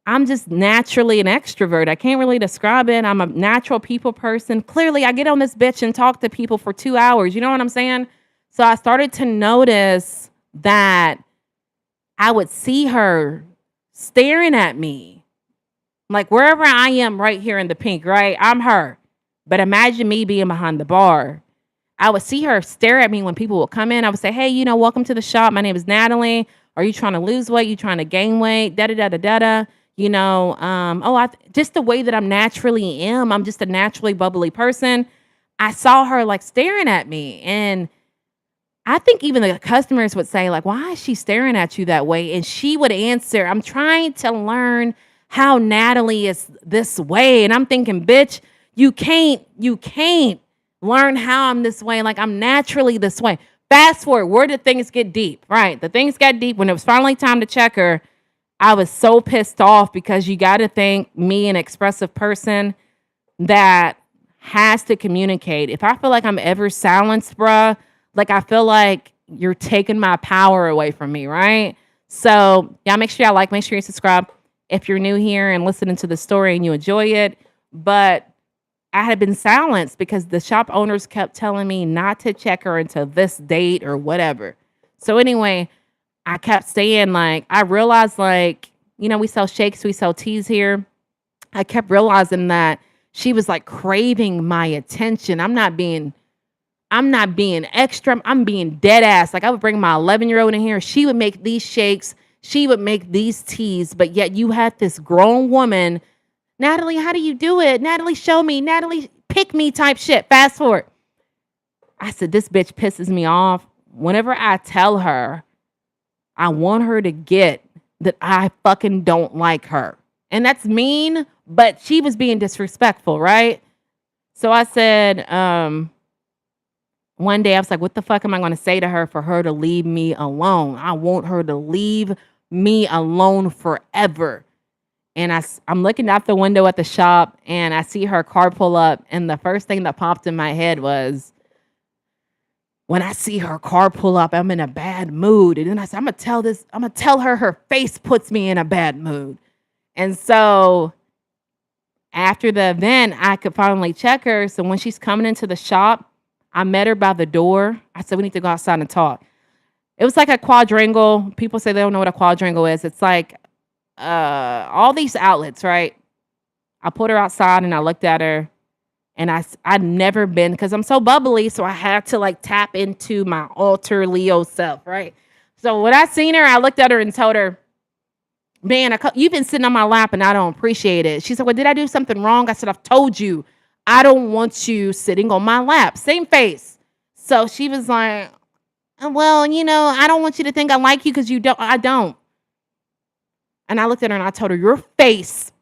I'm just naturally an extrovert. I can't really describe it. I'm a natural people person. Clearly, I get on this bitch and talk to people for 2 hours. You know what I'm saying? So I started to notice that I would see her staring at me. Like wherever I am right here in the pink, right? I'm her. But imagine me being behind the bar. I would see her stare at me when people would come in. I would say, hey, welcome to the shop. My name is Natalie. Are you trying to lose weight? You trying to gain weight? Da da da da da da. Just the way that I'm naturally am. I'm just a naturally bubbly person. I saw her like staring at me. And I think even the customers would say, like, why is she staring at you that way? And she would answer, I'm trying to learn how Natalie is this way. And I'm thinking, bitch, you can't learn how I'm this way. Like, I'm naturally this way. Fast forward, where did things get deep? Right. The things got deep when it was finally time to check her. I was so pissed off because you got to think me, an expressive person that has to communicate. If I feel like I'm ever silenced, bruh, like I feel like you're taking my power away from me, right? So yeah, make sure make sure you subscribe if you're new here and listening to the story and you enjoy it. But I had been silenced because the shop owners kept telling me not to check her until this date or whatever. So anyway, I kept saying, like, I realized, like, we sell shakes, we sell teas here. I kept realizing that she was like craving my attention. I'm not being extra. I'm being dead ass. Like, I would bring my 11-year-old in here. She would make these shakes. She would make these teas. But yet you had this grown woman, Natalie, how do you do it? Natalie, show me. Natalie, pick me type shit. Fast forward. I said, this bitch pisses me off. Whenever I tell her, I want her to get that I fucking don't like her. And that's mean, but she was being disrespectful, right? So I said, one day I was like, what the fuck am I going to say to her for her to leave me alone? I want her to leave me alone forever. And I'm looking out the window at the shop and I see her car pull up. And the first thing that popped in my head was, when I see her car pull up, I'm in a bad mood. And then I said, I'm going to tell her face puts me in a bad mood. And so after the event, I could finally check her. So when she's coming into the shop, I met her by the door. I said, we need to go outside and talk. It was like a quadrangle. People say they don't know what a quadrangle is. It's like all these outlets, right? I put her outside and I looked at her. And I'd never been, because I'm so bubbly, so I had to like tap into my alter Leo self, right? So when I seen her, I looked at her and told her, man, you've been sitting on my lap and I don't appreciate it. She said, well, did I do something wrong? I said, I've told you, I don't want you sitting on my lap. Same face. So she was like, well, I don't want you to think I like you because I don't. And I looked at her and I told her, your face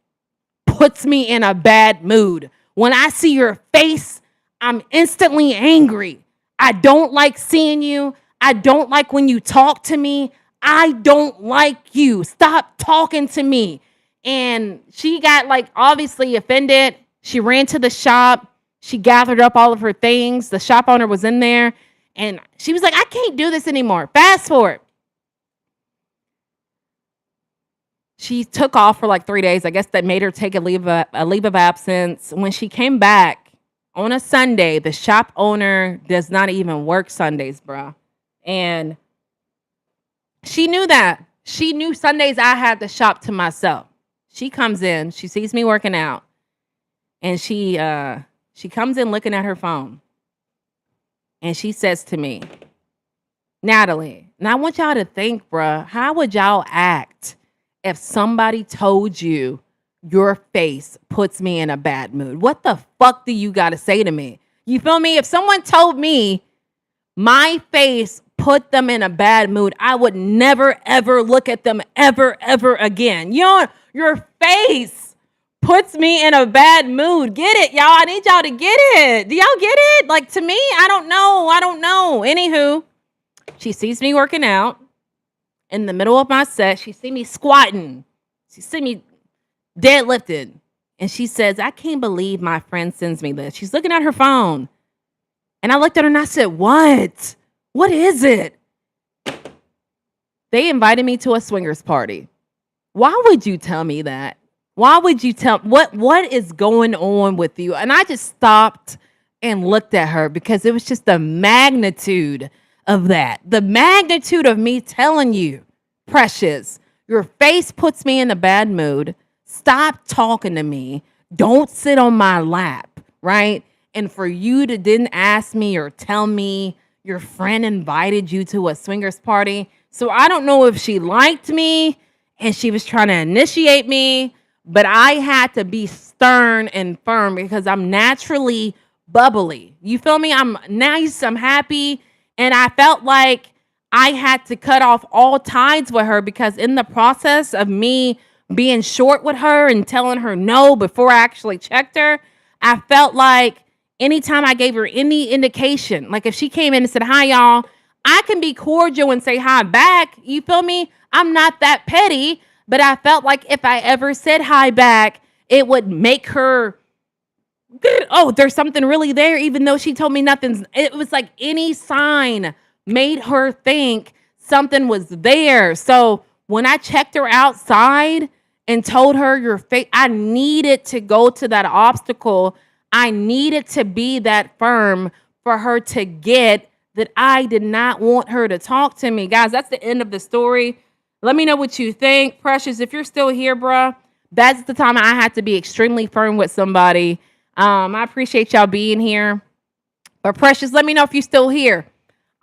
puts me in a bad mood. When I see your face, I'm instantly angry. I don't like seeing you. I don't like when you talk to me. I don't like you. Stop talking to me. And she got like obviously offended. She ran to the shop. She gathered up all of her things. The shop owner was in there and she was like, I can't do this anymore. Fast forward. She took off for like 3 days. I guess that made her take a leave of absence. When she came back on a Sunday, the shop owner does not even work Sundays, bro. And she knew that. She knew Sundays I had the shop to myself. She comes in, she sees me working out, and she comes in looking at her phone. And she says to me, Natalie, and I want y'all to think, bruh, how would y'all act if somebody told you your face puts me in a bad mood? What the fuck do you got to say to me? You feel me? If someone told me my face put them in a bad mood, I would never, ever look at them ever, ever again. Your face puts me in a bad mood. Get it, y'all? I need y'all to get it. Do y'all get it? Like, to me, I don't know. Anywho, she sees me working out. In the middle of my set, she see me squatting. She see me deadlifted. And she says, I can't believe my friend sends me this. She's looking at her phone. And I looked at her and I said, what? What is it? They invited me to a swingers party. Why would you tell me that? Why would you tell what is going on with you? And I just stopped and looked at her because it was just the magnitude of that. The magnitude of me telling you, Precious, your face puts me in a bad mood. Stop talking to me. Don't sit on my lap, right? And for you to didn't ask me or tell me your friend invited you to a swingers party. So I don't know if she liked me and she was trying to initiate me, but I had to be stern and firm because I'm naturally bubbly. You feel me? I'm nice, I'm happy, and I felt like I had to cut off all ties with her because in the process of me being short with her and telling her no before I actually checked her, I felt like anytime I gave her any indication, like if she came in and said, "Hi, y'all," I can be cordial and say hi back. You feel me? I'm not that petty, but I felt like if I ever said hi back, it would make her, oh, there's something really there, even though she told me nothing. It was like any sign made her think something was there. So when I checked her outside and told her your face, I needed to go to that obstacle. I needed to be that firm for her to get that I did not want her to talk to me. Guys, that's the end of the story. Let me know what you think. Precious, if you're still here, bruh, that's the time I had to be extremely firm with somebody. I appreciate y'all being here. But Precious, let me know if you're still here.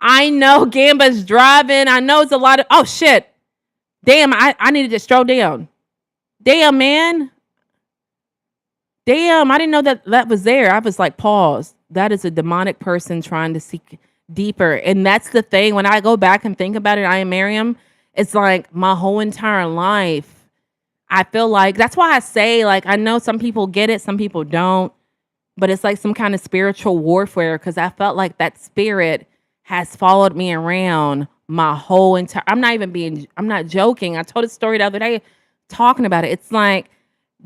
I know Gamba's driving. I know it's a lot of, oh shit. Damn, I needed to stroll down. Damn, man. Damn, I didn't know that was there. I was like, pause. That is a demonic person trying to seek deeper. And that's the thing. When I go back and think about it, I am Miriam. It's like my whole entire life. I feel like that's why I say, like, I know some people get it, some people don't, but it's like some kind of spiritual warfare because I felt like that spirit has followed me around my whole entire. I'm not joking. I told a story the other day talking about it. It's like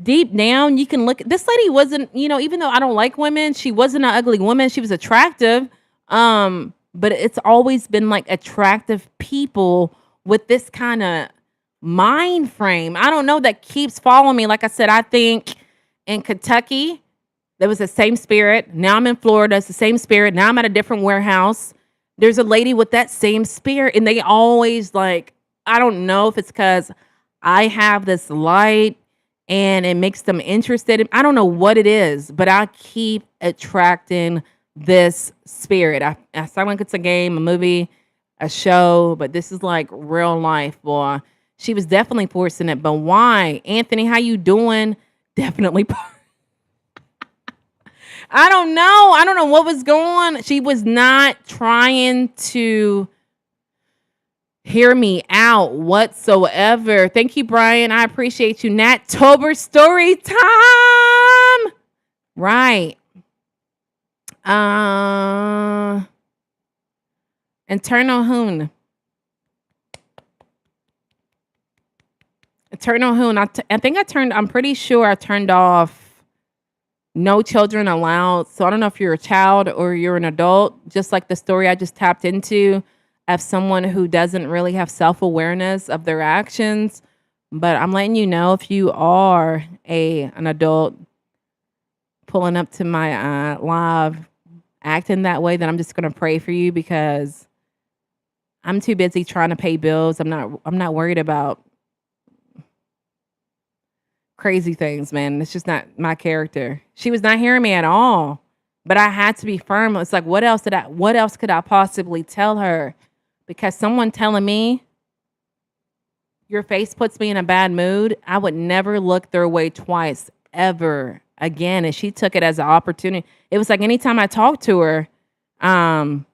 deep down, you can look at this lady wasn't, even though I don't like women, she wasn't an ugly woman. She was attractive. But it's always been like attractive people with this kind of mind frame. I don't know, that keeps following me. Like I said, I think in Kentucky, there was the same spirit. Now I'm in Florida, it's the same spirit. Now I'm at a different warehouse. There's a lady with that same spirit, and they always like, I don't know if it's because I have this light and it makes them interested. I don't know what it is, but I keep attracting this spirit. I sound like it's a game, a movie, a show, but this is like real life, boy. She was definitely forcing it, but why? Anthony, how you doing? Definitely. I don't know. I don't know what was going on. She was not trying to hear me out whatsoever. Thank you, Brian. I appreciate you. Nattober story time. Right. Eternal Hoon. Eternal Hoon. I think I'm pretty sure I turned off no children allowed. So I don't know if you're a child or you're an adult, just like the story I just tapped into of someone who doesn't really have self-awareness of their actions. But I'm letting you know, if you are an adult pulling up to my live acting that way, then I'm just going to pray for you because I'm too busy trying to pay bills. I'm not worried about crazy things, man. It's just not my character. She was not hearing me at all. But I had to be firm. It's like, what else could I possibly tell her? Because someone telling me your face puts me in a bad mood, I would never look their way twice ever again. And she took it as an opportunity. It was like anytime I talked to her, I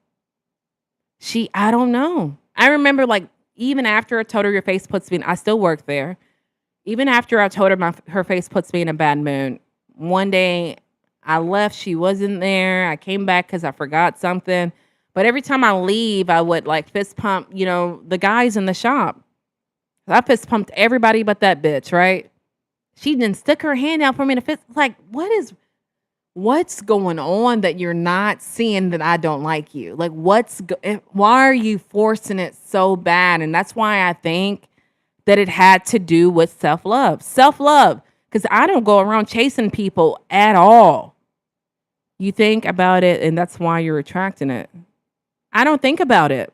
don't know. I remember, like, even after I told her your face puts me in, I still work there. Even after I told her her face puts me in a bad mood, one day I left, she wasn't there. I came back because I forgot something. But every time I leave, I would like fist pump, the guys in the shop. I fist pumped everybody but that bitch, right? She didn't stick her hand out for me to fist. Like, what's going on that you're not seeing that I don't like you? Like, why are you forcing it so bad? And that's why I think that it had to do with self-love. Self-love. Because I don't go around chasing people at all. You think about it, and that's why you're attracting it. I don't think about it.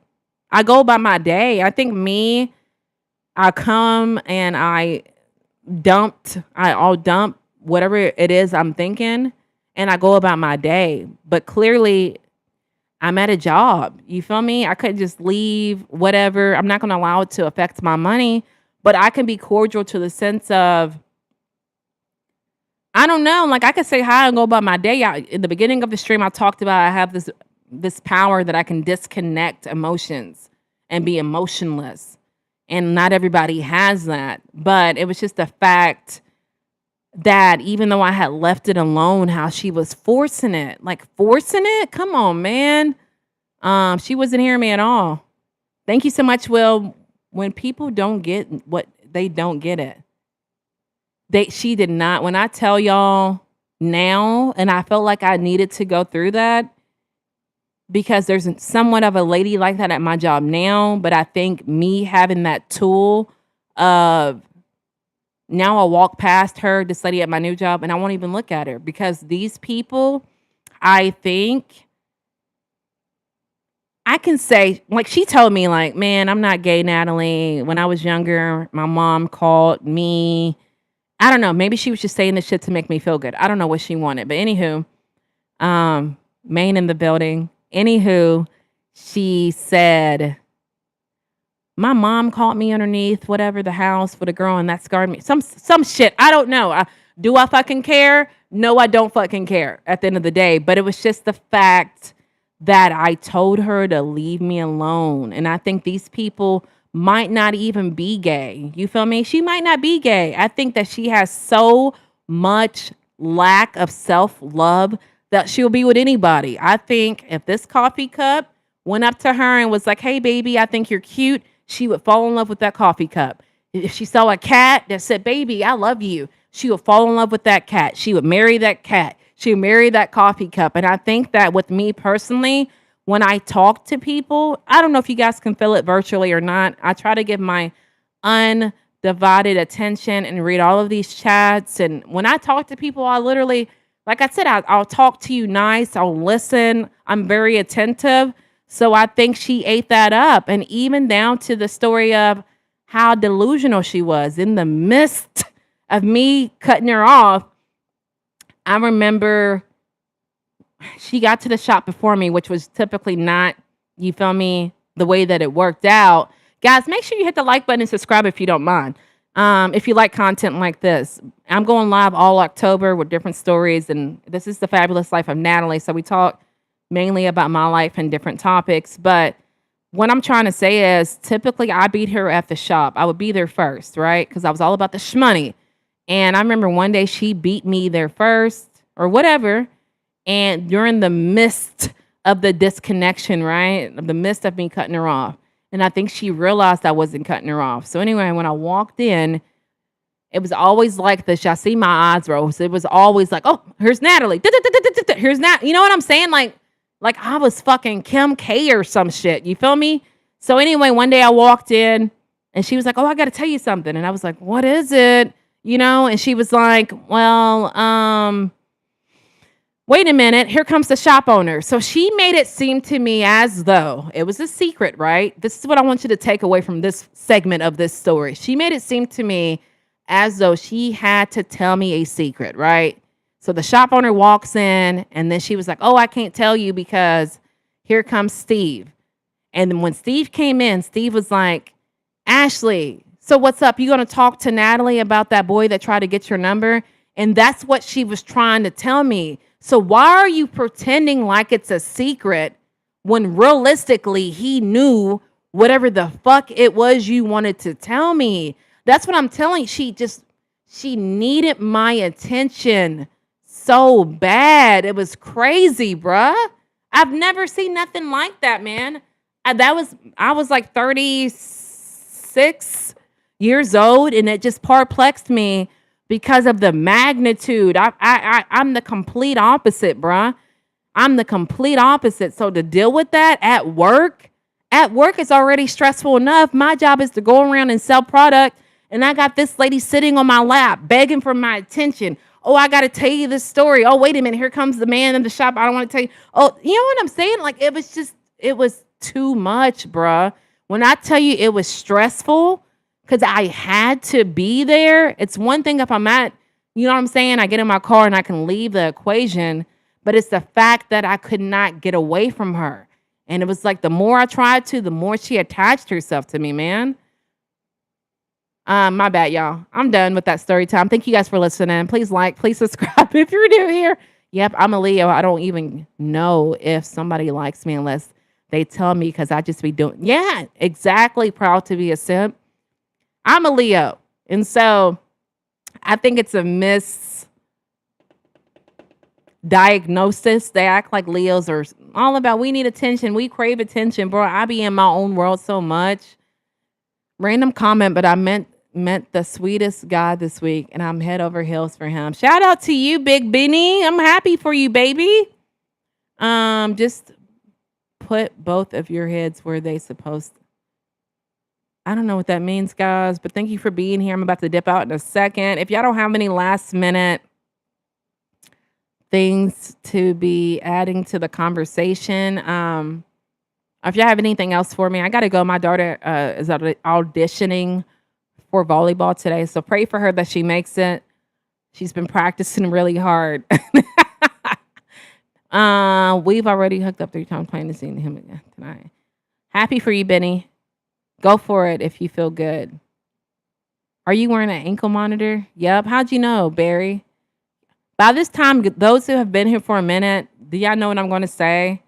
I go about my day. I think I come and I'll dump whatever it is I'm thinking, and I go about my day. But clearly, I'm at a job. You feel me? I couldn't just leave, whatever. I'm not going to allow it to affect my money, but I can be cordial to the sense of, I don't know. Like I could say hi and go about my day. In the beginning of the stream, I talked about I have this power that I can disconnect emotions and be emotionless, and not everybody has that. But it was just the fact that even though I had left it alone, how she was forcing it, like forcing it. Come on, man. She wasn't hearing me at all. Thank you so much, Will. When people don't get what they don't get it. She did not. When I tell y'all now, and I felt like I needed to go through that because there's somewhat of a lady like that at my job now, but I think me having that tool of now I'll walk past her, this lady at my new job, and I won't even look at her because these people, I think I can say, like she told me, like, man, I'm not gay, Natalie. When I was younger, my mom called me. I don't know. Maybe she was just saying this shit to make me feel good. I don't know what she wanted. But anywho, Maine in the building. Anywho, she said, my mom called me underneath whatever the house with a girl and that scarred me. Some shit. I don't know. Do I fucking care? No, I don't fucking care at the end of the day. But it was just the fact that I told her to leave me alone. And I think these people might not even be gay. You feel me? She might not be gay. I think that she has so much lack of self-love that she'll be with anybody. I think if this coffee cup went up to her and was like, hey, baby, I think you're cute, she would fall in love with that coffee cup. If she saw a cat that said, baby, I love you, she would fall in love with that cat. She would marry that cat. She would marry that coffee cup. And I think that with me personally, when I talk to people, I don't know if you guys can feel it virtually or not. I try to give my undivided attention and read all of these chats. And when I talk to people, I literally, like I said, I'll talk to you nice. I'll listen. I'm very attentive. So I think she ate that up. And even down to the story of how delusional she was in the midst of me cutting her off. I remember she got to the shop before me, which was typically not, you feel me, the way that it worked out. Guys, make sure you hit the like button and subscribe if you don't mind. If you like content like this. I'm going live all October with different stories, and this is the fabulous life of Natalie. So we talk mainly about my life and different topics. But what I'm trying to say is typically I beat her at the shop. I would be there first, right? Because I was all about the shmoney. And I remember one day she beat me there first or whatever. And during the midst of the disconnection, right? The midst of me cutting her off. And I think she realized I wasn't cutting her off. So anyway, when I walked in, it was always like this. Y'all see my eyes roll. So it was always like, oh, here's Natalie. Here's Nat. You know what I'm saying? Like I was fucking Kim K or some shit. You feel me? So anyway, one day I walked in and she was like, oh, I got to tell you something. And I was like, what is it? You know? And she was like, well, wait a minute, here comes the shop owner. So she made it seem to me as though it was a secret, right? This is what I want you to take away from this segment of this story. She made it seem to me as though she had to tell me a secret, right? So the shop owner walks in and then she was like, oh, I can't tell you because here comes Steve. And then when Steve came in, Steve was like, Ashley, so what's up? You going to talk to Natalie about that boy that tried to get your number? And that's what she was trying to tell me. So why are you pretending like it's a secret when realistically he knew whatever the fuck it was you wanted to tell me? That's what I'm telling you. She needed my attention so bad. It was crazy, bruh. I've never seen nothing like that, man. I was like 36 years old and it just perplexed me. Because of the magnitude. I'm the complete opposite, bruh. I'm the complete opposite. So to deal with that at work, At work, it's already stressful enough. My job is to go around and sell product. And I got this lady sitting on my lap, begging for my attention. Oh, I got to tell you this story. Oh, wait a minute. Here comes the man in the shop. I don't want to tell you. Oh, you know what I'm saying? Like, it was too much, bruh. When I tell you it was stressful because I had to be there, it's one thing if I'm at, you know what I'm saying? I get in my car and I can leave the equation, but it's the fact that I could not get away from her. And it was like the more I tried to, the more she attached herself to me, man. My bad, y'all. I'm done with that story time. Thank you guys for listening. Please like, please subscribe if you're new here. Yep, I'm a Leo. I don't even know if somebody likes me unless they tell me because I just be doing. Yeah, exactly. Proud to be a simp. I'm a Leo. And so I think it's a misdiagnosis. They act like Leos are all about we need attention. We crave attention, bro. I be in my own world so much. Random comment, but I meant the sweetest guy this week, and I'm head over heels for him. Shout out to you, Big Benny. I'm happy for you, baby. Just put both of your heads where they supposed to. I don't know what that means, guys, but thank you for being here. I'm about to dip out in a second. If y'all don't have any last minute things to be adding to the conversation, if y'all have anything else for me, I got to go. My daughter is auditioning for volleyball today, so pray for her that she makes it. She's been practicing really hard. We've already hooked up 3 times, planning to see him again tonight. Happy for you, Benny. Go for it if you feel good. Are you wearing an ankle monitor? Yep. How'd you know, Barry? By this time, those who have been here for a minute, do y'all know what I'm going to say?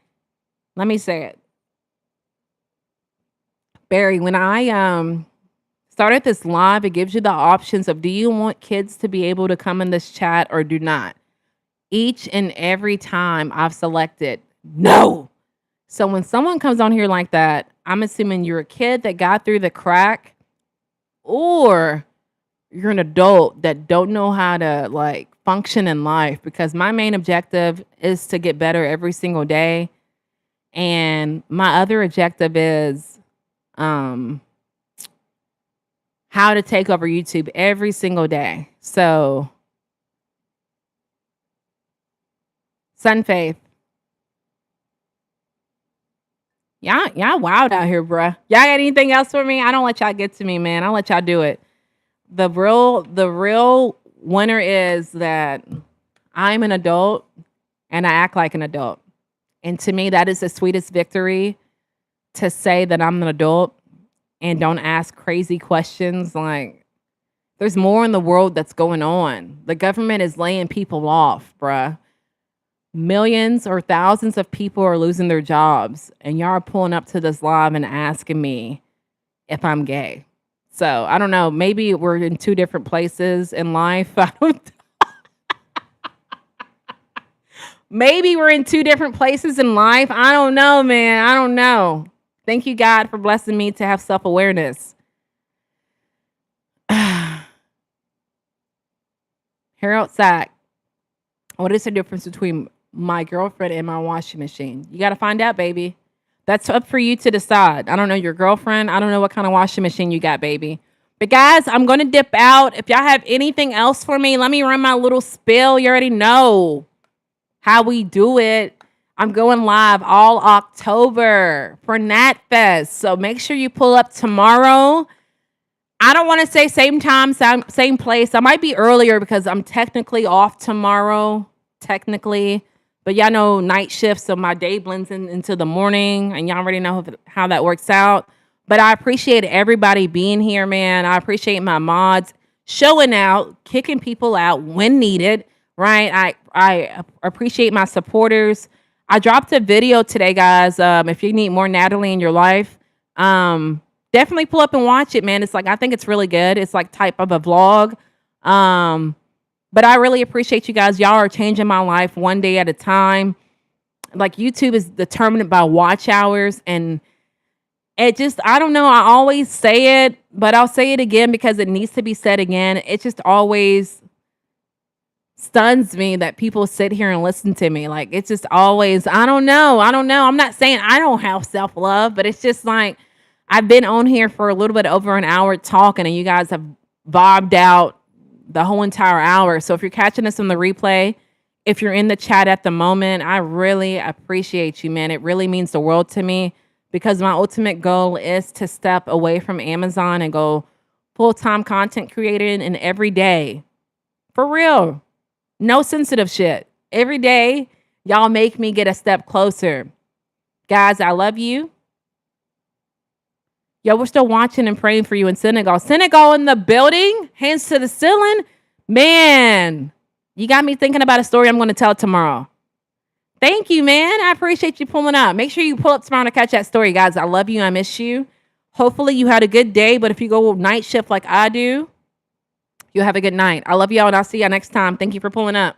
Let me say it. Barry, when I started this live, it gives you the options of do you want kids to be able to come in this chat or do not? Each and every time I've selected no. So when someone comes on here like that, I'm assuming you're a kid that got through the crack or you're an adult that don't know how to like function in life, because my main objective is to get better every single day. And my other objective is how to take over YouTube every single day. So, Sun Faith. Y'all wild out here, bruh. Y'all got anything else for me? I don't let y'all get to me, man. I'll let y'all do it. The real winner is that I'm an adult and I act like an adult. And to me, that is the sweetest victory, to say that I'm an adult and don't ask crazy questions. Like, there's more in the world that's going on. The government is laying people off, bruh. Millions or thousands of people are losing their jobs, and y'all are pulling up to this live and asking me if I'm gay. So I don't know. Maybe we're in 2 different places in life. Maybe we're in 2 different places in life. I don't know, man. I don't know. Thank you, God, for blessing me to have self-awareness. Harold Sack. What is the difference between my girlfriend and my washing machine? You got to find out, baby. That's up for you to decide. I don't know your girlfriend. I don't know what kind of washing machine you got, baby. But guys, I'm going to dip out. If y'all have anything else for me, let me run my little spill. You already know how we do it. I'm going live all October for NatFest. So make sure you pull up tomorrow. I don't want to say same time, same place. I might be earlier because I'm technically off tomorrow. Technically. But y'all know night shift, so my day blends into the morning. And y'all already know how that works out. But I appreciate everybody being here, man. I appreciate my mods showing out, kicking people out when needed. Right? I appreciate my supporters. I dropped a video today, guys. If you need more Natalie in your life, definitely pull up and watch it, man. It's like, I think it's really good. It's like type of a vlog. But I really appreciate you guys. Y'all are changing my life one day at a time. Like, YouTube is determined by watch hours, and it just, I don't know. I always say it, but I'll say it again because it needs to be said again. It just always stuns me that people sit here and listen to me. Like, it's just always, I don't know. I'm not saying I don't have self-love, but it's just like I've been on here for a little bit over an hour talking, and you guys have bobbed out the whole entire hour. So if you're catching us on the replay, if you're in the chat at the moment, I really appreciate you, man. It really means the world to me, because my ultimate goal is to step away from Amazon and go full-time content creating, and every day, for real, no sensitive shit. Every day, y'all make me get a step closer. Guys, I love you. Yo, we're still watching and praying for you in Senegal. Senegal in the building, hands to the ceiling. Man, you got me thinking about a story I'm going to tell tomorrow. Thank you, man. I appreciate you pulling up. Make sure you pull up tomorrow to catch that story, guys. I love you. I miss you. Hopefully you had a good day, but if you go night shift like I do, you have a good night. I love y'all, and I'll see y'all next time. Thank you for pulling up.